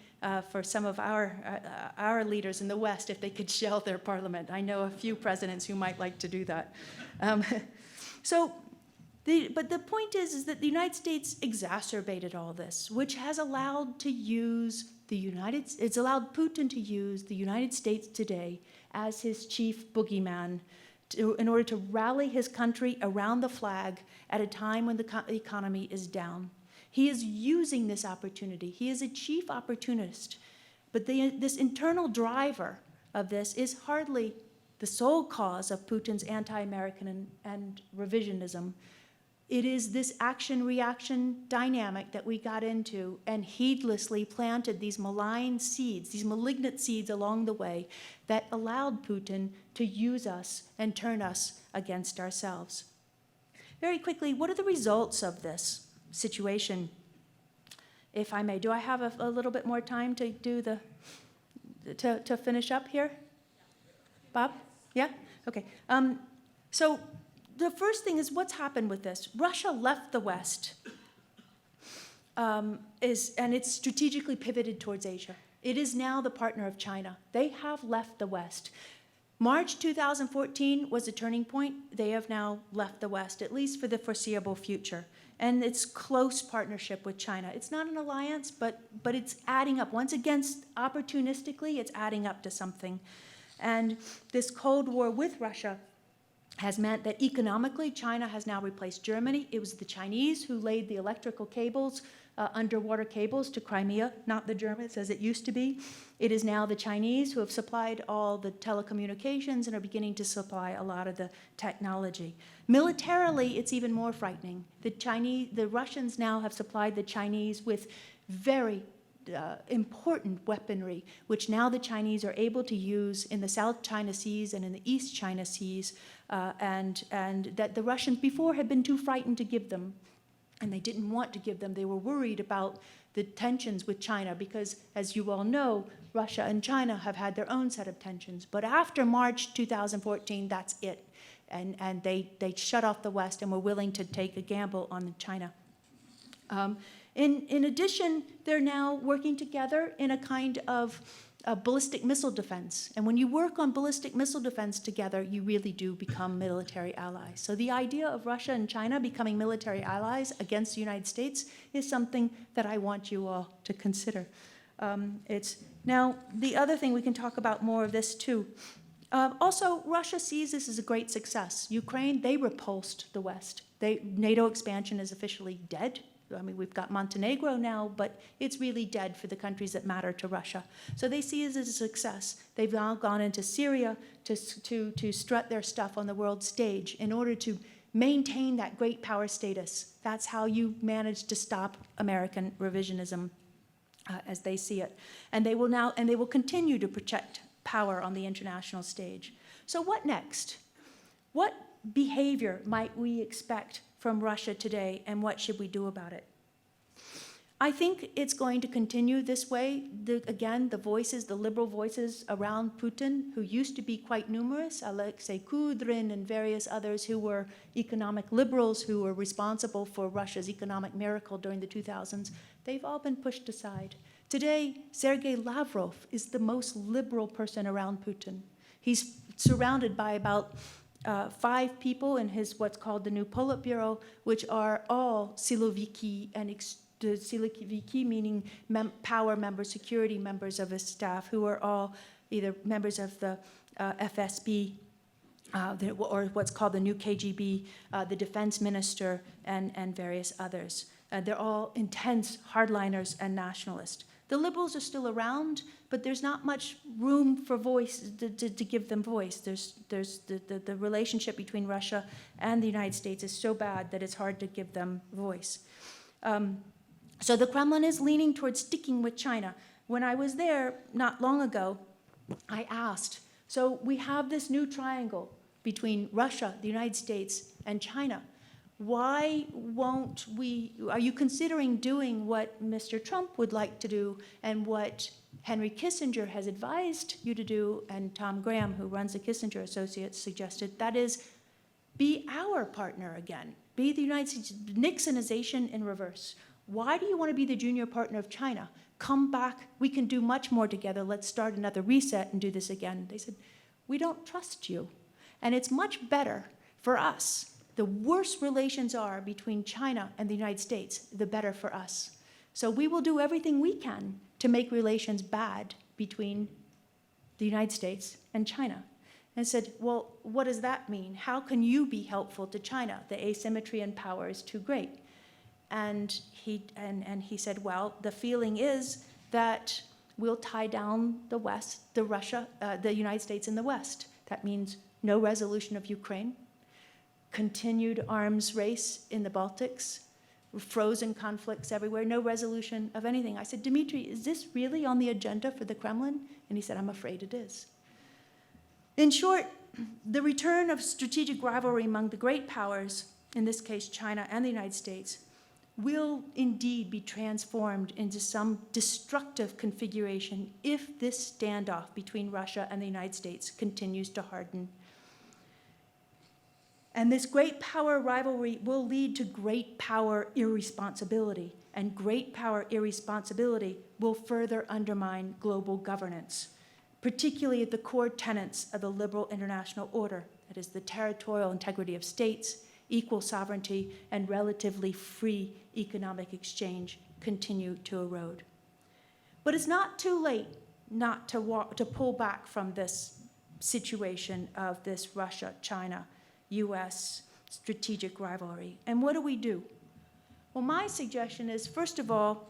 for some of our leaders in the West if they could shell their parliament? I know a few presidents who might like to do that. But the point is that the United States exacerbated all this, which has allowed it's allowed Putin to use the United States today as his chief boogeyman in order to rally his country around the flag at a time when the economy is down. He is using this opportunity. He is a chief opportunist. But this internal driver of this is hardly the sole cause of Putin's anti-American and revisionism. It is this action-reaction dynamic that we got into and heedlessly planted these malign seeds, these malignant seeds along the way that allowed Putin to use us and turn us against ourselves. Very quickly, what are the results of this situation? if I may. Do I have a little bit more time to do to finish up here? Bob? Yeah? Okay. So the first thing is, what's happened with this? Russia left the West, and it's strategically pivoted towards Asia. It is now the partner of China. They have left the West. March 2014 was a turning point. They have now left the West, at least for the foreseeable future. And it's close partnership with China. It's not an alliance, but it's adding up. Once again, opportunistically, it's adding up to something. And this Cold War with Russia has meant that economically, China has now replaced Germany. It was the Chinese who laid the electrical cables, underwater cables to Crimea, not the Germans as it used to be. It is now the Chinese who have supplied all the telecommunications and are beginning to supply a lot of the technology. Militarily, it's even more frightening. The Russians now have supplied the Chinese with very important weaponry, which now the Chinese are able to use in the South China Seas and in the East China Seas, and that the Russians before had been too frightened to give them, and they didn't want to give them. They were worried about the tensions with China because, as you all know, Russia and China have had their own set of tensions. But after March 2014, that's it. And they shut off the West and were willing to take a gamble on China. In addition, they're now working together in a kind of ballistic missile defense. And when you work on ballistic missile defense together, you really do become military allies. So the idea of Russia and China becoming military allies against the United States is something that I want you all to consider. Now, the other thing, we can talk about more of this too. Also, Russia sees this as a great success. Ukraine, they repulsed the West. NATO expansion is officially dead. I mean, we've got Montenegro now, but it's really dead for the countries that matter to Russia. So they see it as a success. They've now gone into Syria to strut their stuff on the world stage in order to maintain that great power status. That's how you manage to stop American revisionism as they see it. And they will continue to protect power on the international stage. So what next? What behavior might we expect from Russia today, and what should we do about it? I think it's going to continue this way. Again, the voices, the liberal voices around Putin, who used to be quite numerous, Alexei Kudrin and various others who were economic liberals who were responsible for Russia's economic miracle during the 2000s, they've all been pushed aside. Today, Sergei Lavrov is the most liberal person around Putin. He's surrounded by about 5 people in his what's called the new Politburo, which are all siloviki, and siloviki meaning power members, security members of his staff, who are all either members of the FSB or what's called the new KGB, the defense minister, and various others. They're all intense hardliners and nationalists. The liberals are still around, but there's not much room for voice to give them voice. There's the relationship between Russia and the United States is so bad that it's hard to give them voice. So the Kremlin is leaning towards sticking with China. When I was there not long ago, I asked, so we have this new triangle between Russia, the United States, and China. Why won't we, are you considering doing what Mr. Trump would like to do and what Henry Kissinger has advised you to do, and Tom Graham, who runs the Kissinger Associates, suggested, that is, be our partner again. Be the United States, Nixonization in reverse. Why do you want to be the junior partner of China? Come back, we can do much more together. Let's start another reset and do this again. They said, we don't trust you. And it's much better for us. The worse relations are between China and the United States, the better for us. So we will do everything we can to make relations bad between the United States and China. And I said, well, what does that mean? How can you be helpful to China? The asymmetry in power is too great. And he said, well, the feeling is that we'll tie down the West, the United States in the West. That means no resolution of Ukraine, continued arms race in the Baltics, frozen conflicts everywhere, no resolution of anything. I said, Dmitry, is this really on the agenda for the Kremlin? And he said, I'm afraid it is. In short, the return of strategic rivalry among the great powers, in this case China and the United States, will indeed be transformed into some destructive configuration if this standoff between Russia and the United States continues to harden. And this great power rivalry will lead to great power irresponsibility, and great power irresponsibility will further undermine global governance, particularly at the core tenets of the liberal international order, that is the territorial integrity of states, equal sovereignty, and relatively free economic exchange continue to erode. But it's not too late not to pull back from this situation of this Russia-China U.S. strategic rivalry. And what do? Well, my suggestion is, first of all,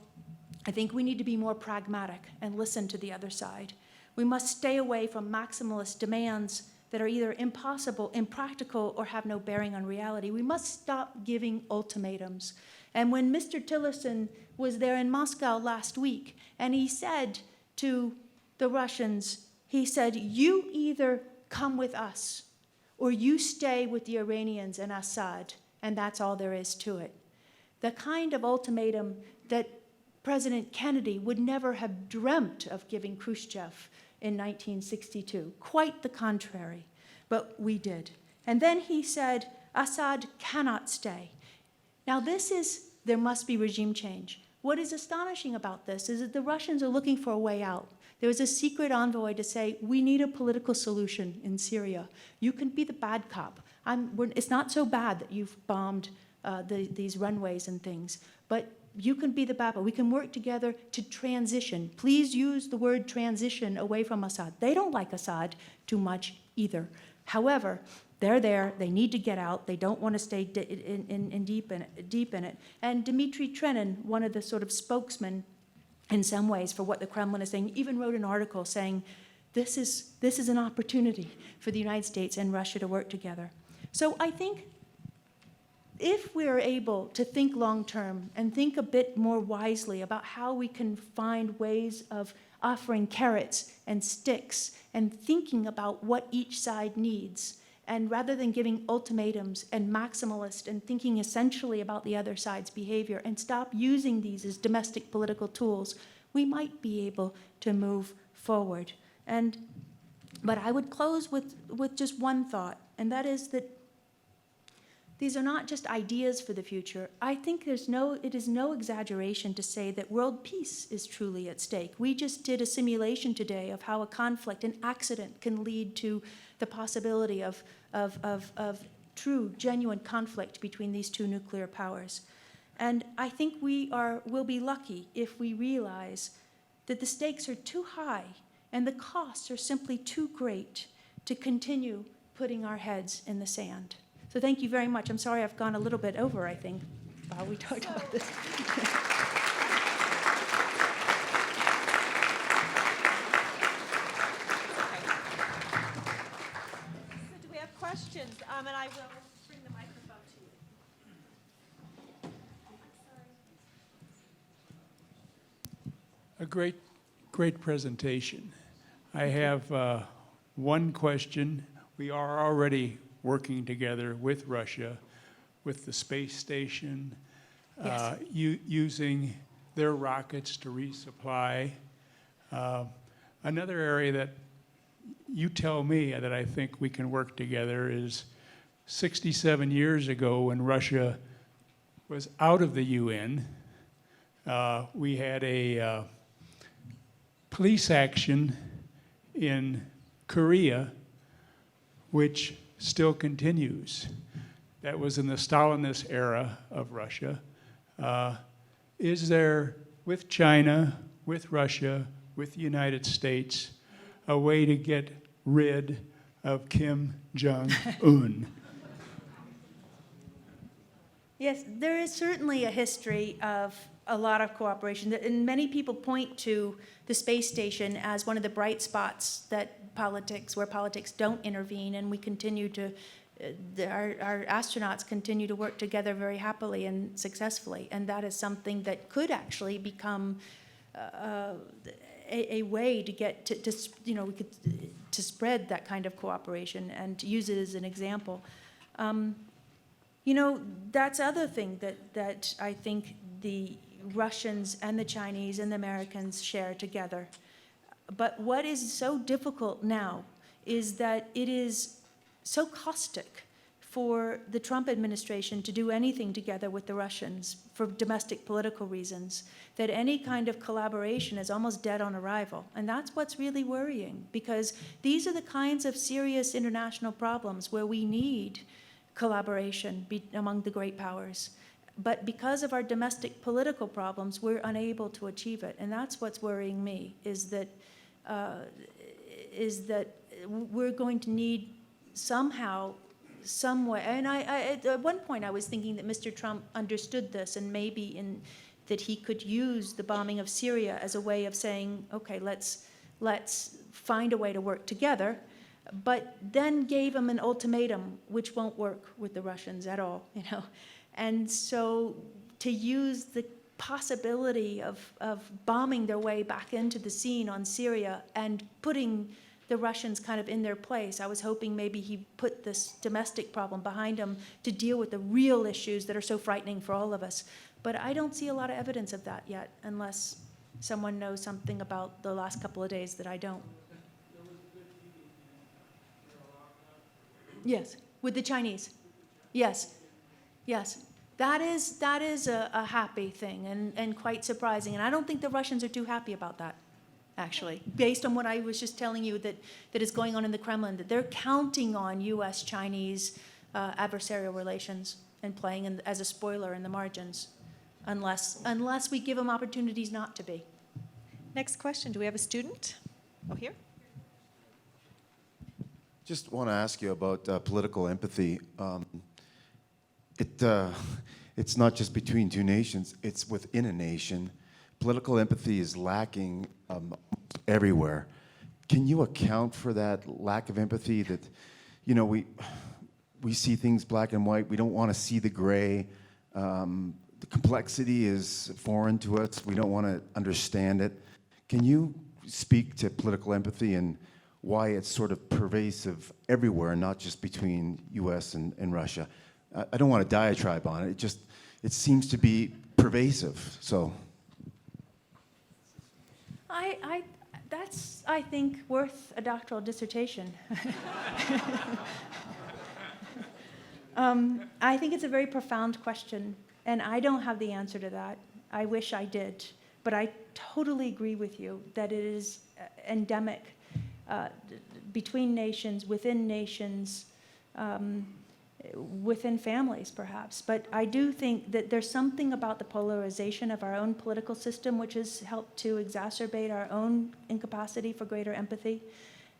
I think we need to be more pragmatic and listen to the other side. We must stay away from maximalist demands that are either impossible, impractical, or have no bearing on reality. We must stop giving ultimatums. And when Mr. Tillerson was there in Moscow last week, and he said to the Russians, he said, you either come with us, or you stay with the Iranians and Assad, and that's all there is to it. The kind of ultimatum that President Kennedy would never have dreamt of giving Khrushchev in 1962. Quite the contrary, but we did. And then he said, Assad cannot stay. Now there must be regime change. What is astonishing about this is that the Russians are looking for a way out. There was a secret envoy to say, we need a political solution in Syria. You can be the bad cop. It's not so bad that you've bombed these runways and things, but you can be the bad cop. We can work together to transition. Please use the word transition away from Assad. They don't like Assad too much either. However, they're there. They need to get out. They don't want to stay deep in it. And Dmitry Kennan, one of the sort of spokesmen in some ways for what the Kremlin is saying, even wrote an article saying this is an opportunity for the United States and Russia to work together. So I think if we're able to think long-term and think a bit more wisely about how we can find ways of offering carrots and sticks and thinking about what each side needs, and rather than giving ultimatums and maximalist and thinking essentially about the other side's behavior and stop using these as domestic political tools, we might be able to move forward. But I would close with just one thought, and that is that these are not just ideas for the future. I think it is no exaggeration to say that world peace is truly at stake. We just did a simulation today of how a conflict, an accident, can lead to the possibility of true, genuine conflict between these two nuclear powers. And I think we'll be lucky if we realize that the stakes are too high and the costs are simply too great to continue putting our heads in the sand. So thank you very much. I'm sorry I've gone a little bit over, I think, while we talked about this. So do we have questions? And I will bring the microphone to you. A great presentation. I have one question. We are already working together with Russia, with the space station, Yes. using their rockets to resupply. Another area that you tell me that I think we can work together is 67 years ago when Russia was out of the UN, we had a police action in Korea, which still continues. That was in the Stalinist era of Russia. Is there, with China, with Russia, with the United States, a way to get rid of Kim Jong-un? Yes, there is certainly a history of a lot of cooperation, and many people point to the space station as one of the bright spots where politics don't intervene, and we continue to, our astronauts continue to work together very happily and successfully, and that is something that could actually become a way to get to spread that kind of cooperation and to use it as an example. That's other thing that I think the Russians and the Chinese and the Americans share together. But what is so difficult now is that it is so caustic for the Trump administration to do anything together with the Russians for domestic political reasons, that any kind of collaboration is almost dead on arrival. And that's what's really worrying, because these are the kinds of serious international problems where we need collaboration among the great powers. But because of our domestic political problems, we're unable to achieve it. And that's what's worrying me, is that we're going to need somehow, some way, and at one point I was thinking that Mr. Trump understood this, and maybe that he could use the bombing of Syria as a way of saying, okay, let's find a way to work together, but then gave him an ultimatum which won't work with the Russians at all, you know. And so to use the possibility of bombing their way back into the scene on Syria and putting the Russians kind of in their place. I was hoping maybe he put this domestic problem behind him to deal with the real issues that are so frightening for all of us. But I don't see a lot of evidence of that yet, unless someone knows something about the last couple of days that I don't. Yes, with the Chinese. Yes, yes. That is a happy thing and quite surprising. And I don't think the Russians are too happy about that, actually, based on what I was just telling you that is going on in the Kremlin, that they're counting on U.S.-Chinese adversarial relations and playing as a spoiler in the margins, unless we give them opportunities not to be. Next question. Do we have a student? Oh, here. Just want to ask you about political empathy. It's not just between two nations, it's within a nation. Political empathy is lacking everywhere. Can you account for that lack of empathy, that, you know, we see things black and white, we don't want to see the gray. The complexity is foreign to us, we don't want to understand it. Can you speak to political empathy and why it's sort of pervasive everywhere, not just between US and Russia? I don't want to diatribe on it, it seems to be pervasive, so. That's, I think, worth a doctoral dissertation. I think it's a very profound question, and I don't have the answer to that. I wish I did, but I totally agree with you that it is endemic between nations, within families, perhaps. But I do think that there's something about the polarization of our own political system which has helped to exacerbate our own incapacity for greater empathy.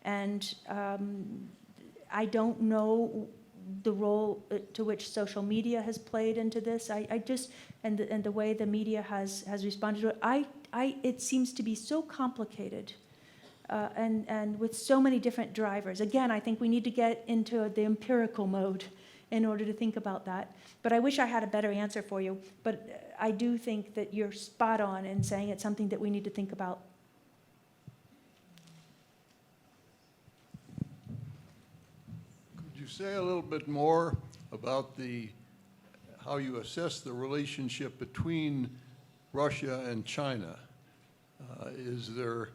And I don't know the role to which social media has played into this. And the way the media has responded to it. It seems to be so complicated. And with so many different drivers. Again, I think we need to get into the empirical mode in order to think about that. But I wish I had a better answer for you. But I do think that you're spot on in saying it's something that we need to think about. Could you say a little bit more about how you assess the relationship between Russia and China? Is there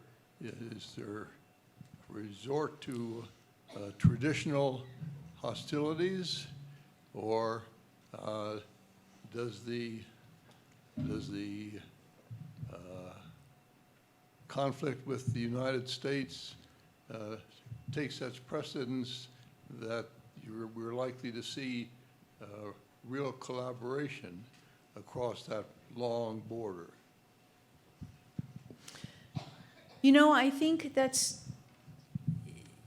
resort to traditional hostilities, or does the conflict with the United States take such precedence that we're likely to see real collaboration across that long border? You know, I think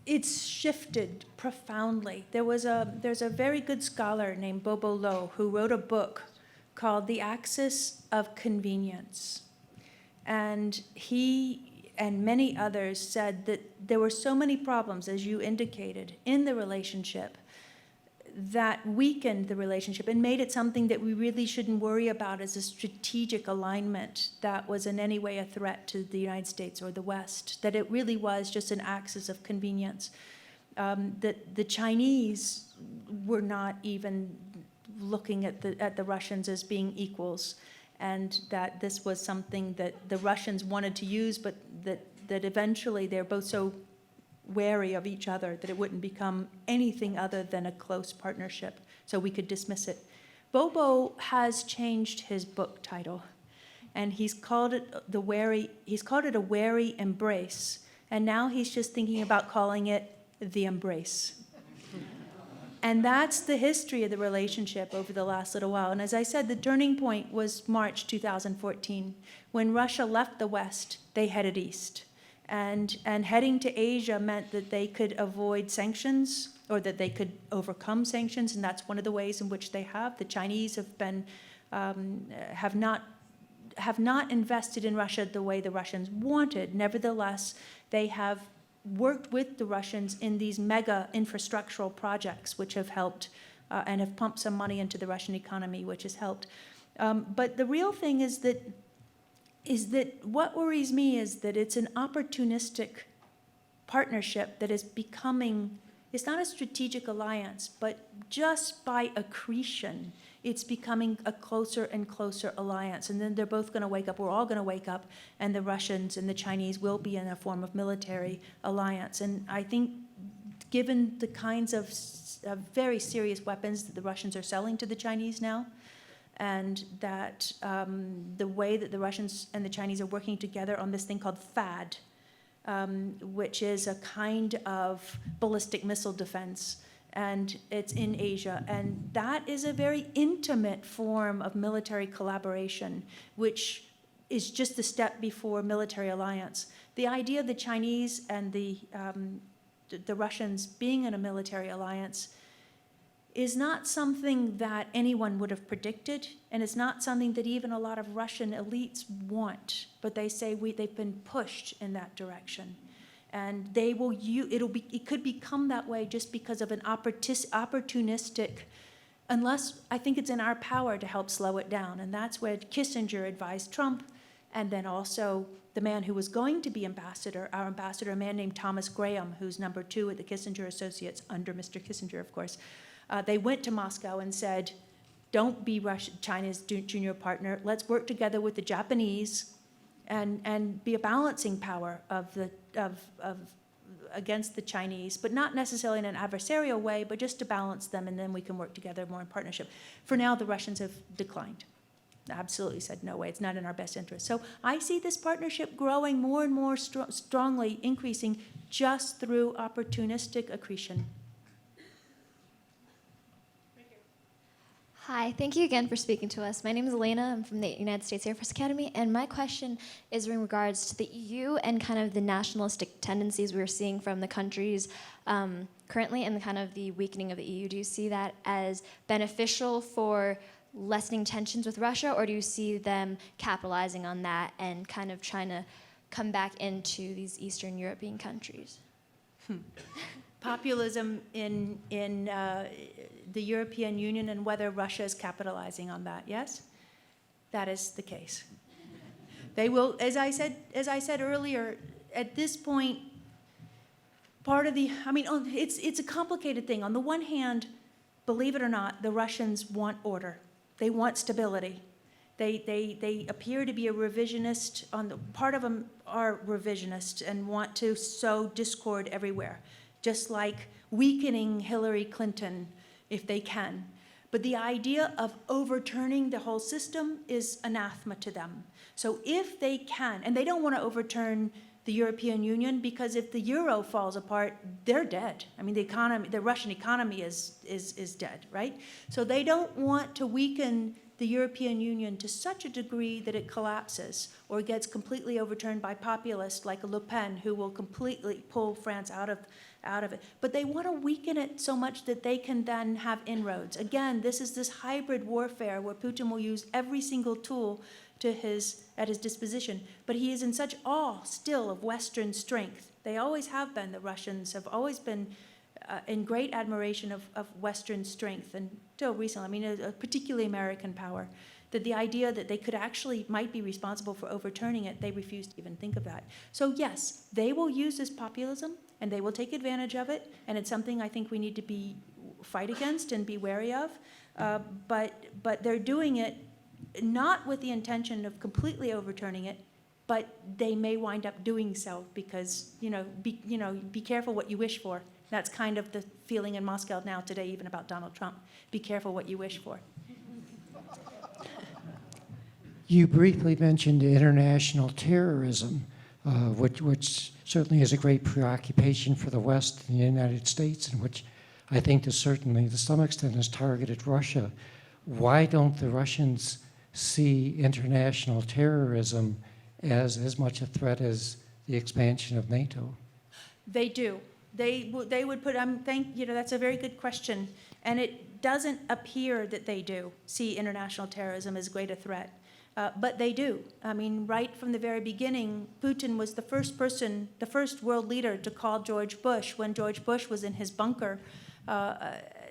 it's shifted profoundly. There's a very good scholar named Bobo Lo who wrote a book called The Axis of Convenience. And he and many others said that there were so many problems, as you indicated, in the relationship that weakened the relationship and made it something that we really shouldn't worry about as a strategic alignment that was in any way a threat to the United States or the West, that it really was just an axis of convenience. That the Chinese were not even looking at the Russians as being equals. and that this was something that the Russians wanted to use, but that eventually they're both so wary of each other that it wouldn't become anything other than a close partnership, so we could dismiss it. Bobo has changed his book title, and he's called it a wary embrace, and now he's just thinking about calling it the embrace. And that's the history of the relationship over the last little while. And as I said, the turning point was March 2014. When Russia left the West, they headed east. And heading to Asia meant that they could avoid sanctions, or that they could overcome sanctions, and that's one of the ways in which they have. The Chinese have not invested in Russia the way the Russians wanted. Nevertheless, they have worked with the Russians in these mega infrastructural projects, which have helped and have pumped some money into the Russian economy, which has helped. But the real thing is that what worries me is that it's an opportunistic partnership that is becoming, it's not a strategic alliance, but just by accretion, it's becoming a closer and closer alliance. And then they're both going to wake up, we're all going to wake up, and the Russians and the Chinese will be in a form of military alliance. And I think given the kinds of very serious weapons that the Russians are selling to the Chinese now, and that the way that the Russians and the Chinese are working together on this thing called THAAD, which is a kind of ballistic missile defense, and it's in Asia. And that is a very intimate form of military collaboration, which is just a step before military alliance. The idea of the Chinese and the Russians being in a military alliance is not something that anyone would have predicted, and it's not something that even a lot of Russian elites want, but they say they've been pushed in that direction. And they will it could become that way just because of an opportunistic, unless I think it's in our power to help slow it down. And that's where Kissinger advised Trump, and then also the man who was going to be our ambassador, a man named Thomas Graham, who's number 2 at the Kissinger Associates, under Mr. Kissinger, of course. They went to Moscow and said, don't be China's junior partner. Let's work together with the Japanese and be a balancing power against the Chinese, but not necessarily in an adversarial way, but just to balance them, and then we can work together more in partnership. For now, the Russians have declined. Absolutely said, no way, it's not in our best interest. So I see this partnership growing more and more strongly, increasing just through opportunistic accretion. Hi, thank you again for speaking to us. My name is Elena. I'm from the United States Air Force Academy, and my question is in regards to the EU and kind of the nationalistic tendencies we're seeing from the countries currently, and kind of the weakening of the EU. Do you see that as beneficial for lessening tensions with Russia, or do you see them capitalizing on that and kind of trying to come back into these Eastern European countries? Populism in the European Union, and whether Russia is capitalizing on that, yes? That is the case. They will, as I said earlier, at this point, it's a complicated thing. On the one hand, believe it or not, the Russians want order. They want stability. They appear to be a revisionist. Part of them are revisionist and want to sow discord everywhere, just like weakening Hillary Clinton if they can. But the idea of overturning the whole system is anathema to them. So if they can, and they don't want to overturn the European Union, because if the euro falls apart, they're dead. I mean, the Russian economy is dead, right? So they don't want to weaken the European Union to such a degree that it collapses or gets completely overturned by populists like Le Pen, who will completely pull France out of it. But they want to weaken it so much that they can then have inroads. Again, this is this hybrid warfare where Putin will use every single tool at his disposition. But he is in such awe still of Western strength. They always have been. The Russians have always been in great admiration of Western strength, and until recently, a particularly American power. That the idea that they could might be responsible for overturning it, they refuse to even think of that. So yes, they will use this populism, and they will take advantage of it, and it's something I think we need to fight against and be wary of. But they're doing it not with the intention of completely overturning it, but they may wind up doing so because, be careful what you wish for. That's kind of the feeling in Moscow now today, even about Donald Trump. Be careful what you wish for. You briefly mentioned international terrorism, which certainly is a great preoccupation for the West and the United States, and which I think to some extent has targeted Russia. Why don't the Russians see international terrorism as much a threat as the expansion of NATO? They do. They would put, that's a very good question. And it doesn't appear that they do see international terrorism as great a threat. But they do. I mean, right from the very beginning, Putin was the first world leader to call George Bush when George Bush was in his bunker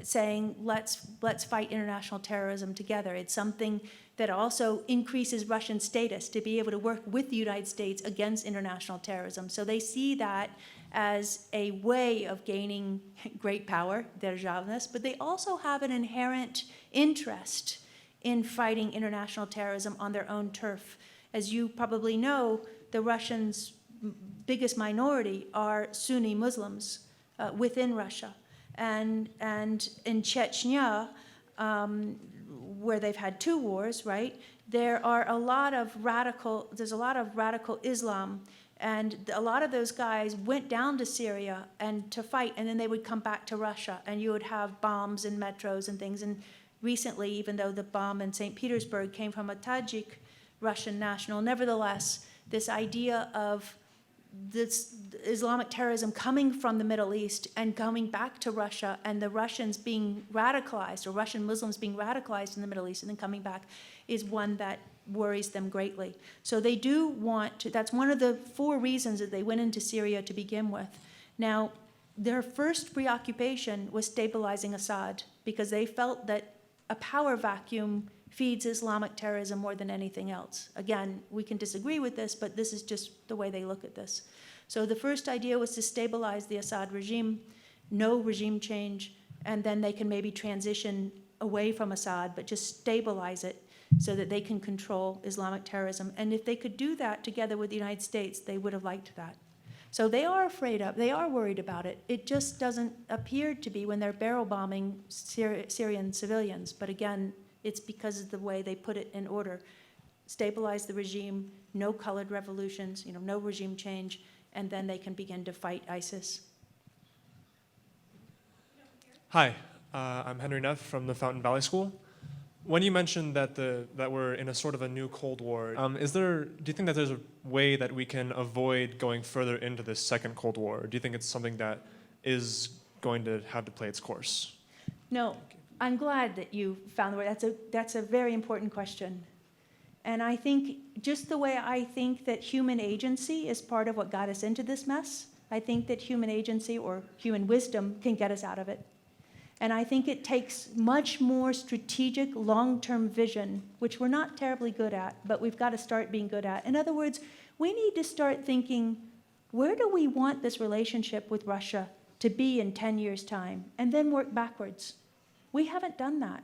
saying, let's fight international terrorism together. It's something that also increases Russian status to be able to work with the United States against international terrorism. So they see that as a way of gaining great power, державность, but they also have an inherent interest in fighting international terrorism on their own turf. As you probably know, the Russians' biggest minority are Sunni Muslims within Russia. And in Chechnya, where they've had 2 wars, right, there's a lot of radical Islam, and a lot of those guys went down to Syria and to fight, and then they would come back to Russia, and you would have bombs in metros and things. And recently, even though the bomb in St. Petersburg came from a Tajik Russian national, nevertheless, this idea of this Islamic terrorism coming from the Middle East and coming back to Russia, and the Russians being radicalized, or Russian Muslims being radicalized in the Middle East and then coming back, is one that worries them greatly. So they do want to, that's one of the 4 reasons that they went into Syria to begin with. Now, their first preoccupation was stabilizing Assad, because they felt that a power vacuum feeds Islamic terrorism more than anything else. Again, we can disagree with this, but this is just the way they look at this. So the first idea was to stabilize the Assad regime, no regime change, and then they can maybe transition away from Assad, but just stabilize it so that they can control Islamic terrorism. And if they could do that together with the United States, they would have liked that. So they are they are worried about it. It just doesn't appear to be when they're barrel bombing Syrian civilians. But again, it's because of the way they put it in order. Stabilize the regime, no colored revolutions, no regime change, and then they can begin to fight ISIS. Hi, I'm Henry Neff from the Fountain Valley School. When you mentioned that we're in a sort of a new Cold War, do you think that there's a way that we can avoid going further into this second Cold War? Or do you think it's something that is going to have to play its course? No, I'm glad that you found the word. That's a very important question. And I think just the way I think that human agency is part of what got us into this mess, I think that human agency or human wisdom can get us out of it. And I think it takes much more strategic, long-term vision, which we're not terribly good at, but we've got to start being good at. In other words, we need to start thinking, where do we want this relationship with Russia to be in 10 years' time? And then work backwards. We haven't done that.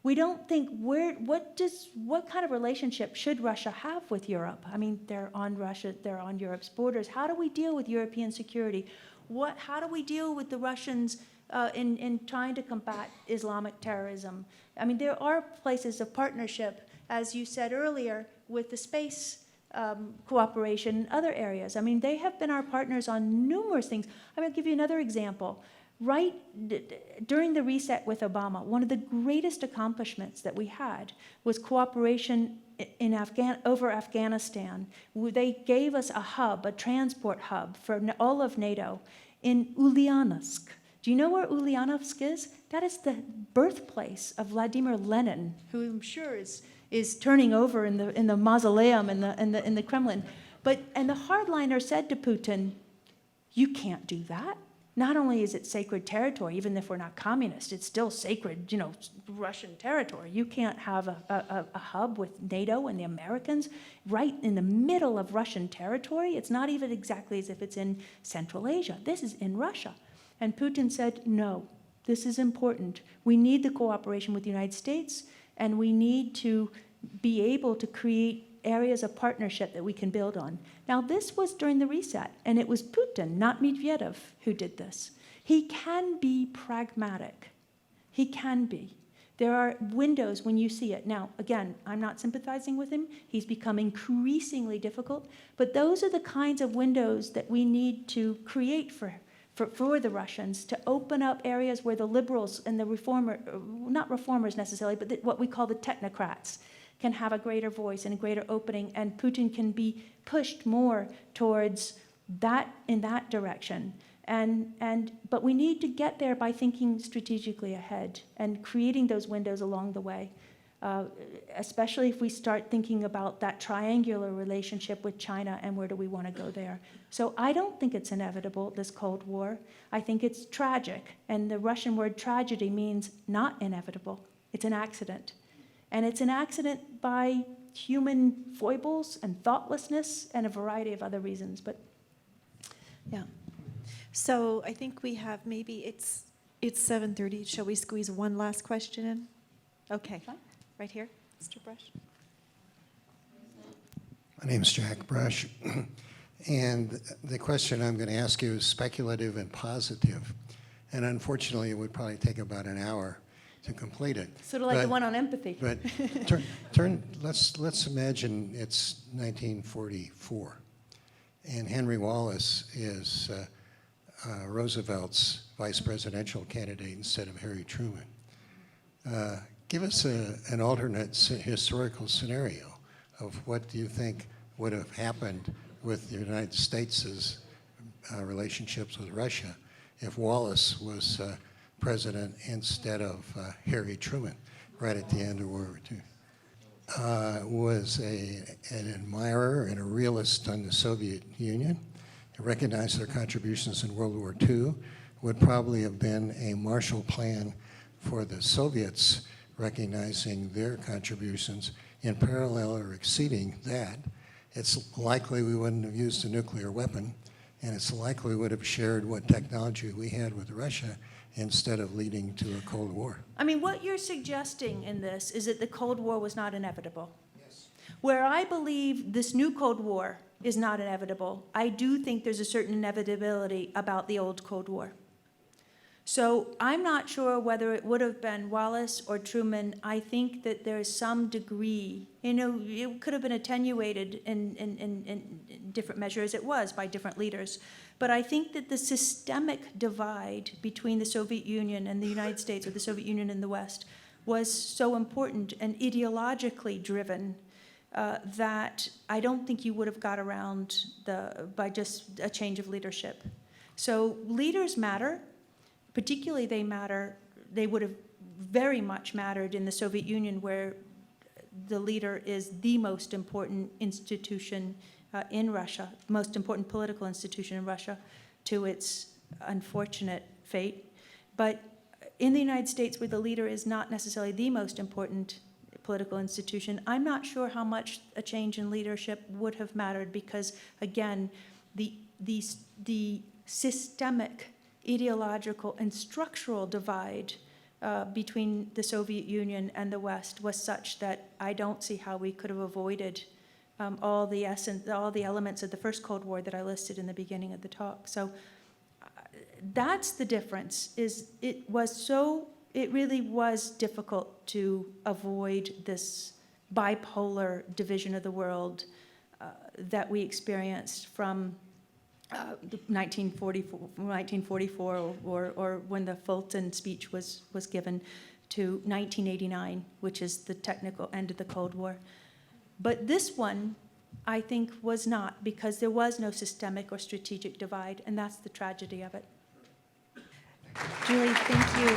We don't think, what kind of relationship should Russia have with Europe? I mean, they're on Europe's borders. How do we deal with European security? How do we deal with the Russians in trying to combat Islamic terrorism? I mean, there are places of partnership, as you said earlier, with the space cooperation in other areas. I mean, they have been our partners on numerous things. I'm going to give you another example. Right during the reset with Obama, one of the greatest accomplishments that we had was cooperation over Afghanistan. They gave us a hub, a transport hub for all of NATO in Ulyanovsk. Do you know where Ulyanovsk is? That is the birthplace of Vladimir Lenin, who I'm sure is turning over in the mausoleum in the Kremlin. And the hardliner said to Putin, "You can't do that. Not only is it sacred territory, even if we're not communist, it's still sacred, Russian territory. You can't have a hub with NATO and the Americans right in the middle of Russian territory. It's not even exactly as if it's in Central Asia. This is in Russia." And Putin said, "No, this is important. We need the cooperation with the United States, and we need to be able to create areas of partnership that we can build on. Now, this was during the reset, and it was Putin, not Medvedev, who did this. He can be pragmatic. He can be. There are windows when you see it. Now, again, I'm not sympathizing with him. He's become increasingly difficult. But those are the kinds of windows that we need to create for the Russians, to open up areas where the liberals and the not reformers necessarily, but what we call the technocrats, can have a greater voice and a greater opening, and Putin can be pushed more towards that, in that direction. But we need to get there by thinking strategically ahead and creating those windows along the way, especially if we start thinking about that triangular relationship with China and where do we want to go there. So I don't think it's inevitable, this Cold War. I think it's tragic, and the Russian word tragedy means not inevitable. It's an accident. And it's an accident by human foibles and thoughtlessness and a variety of other reasons, but yeah. So I think we have it's 7:30. Shall we squeeze one last question in? Okay, right here, Mr. Brush. My name is Jack Brush, and the question I'm going to ask you is speculative and positive, and unfortunately it would probably take about an hour to complete it. Sort of like the one on empathy. But let's imagine it's 1944, and Henry Wallace is Roosevelt's vice presidential candidate instead of Harry Truman. Give us an alternate historical scenario of what do you think would have happened with the United States' relationships with Russia if Wallace was president instead of Harry Truman right at the end of World War II. Was an admirer and a realist on the Soviet Union. He recognized their contributions in World War II, would probably have been a Marshall Plan for the Soviets, recognizing their contributions in parallel or exceeding that. It's likely we wouldn't have used a nuclear weapon, and it's likely we would have shared what technology we had with Russia instead of leading to a Cold War. I mean, what you're suggesting in this is that the Cold War was not inevitable. Yes. Where I believe this new Cold War is not inevitable, I do think there's a certain inevitability about the old Cold War. So I'm not sure whether it would have been Wallace or Truman. I think that there's some degree, it could have been attenuated in different measures. It was by different leaders. But I think that the systemic divide between the Soviet Union and the United States, or the Soviet Union and the West, was so important and ideologically driven that I don't think you would have got around by just a change of leadership. So leaders matter. Particularly they would have very much mattered in the Soviet Union, where the leader is the most important institution in Russia, most important political institution in Russia, to its unfortunate fate. But in the United States, where the leader is not necessarily the most important political institution, I'm not sure how much a change in leadership would have mattered, because, again, the systemic ideological and structural divide between the Soviet Union and the West was such that I don't see how we could have avoided all the elements of the first Cold War that I listed in the beginning of the talk. So that's the difference. It really was difficult to avoid this bipolar division of the world that we experienced from 1944 or when the Fulton speech was given, to 1989, which is the technical end of the Cold War. But this one, I think, was not, because there was no systemic or strategic divide, and that's the tragedy of it. Julie, thank you.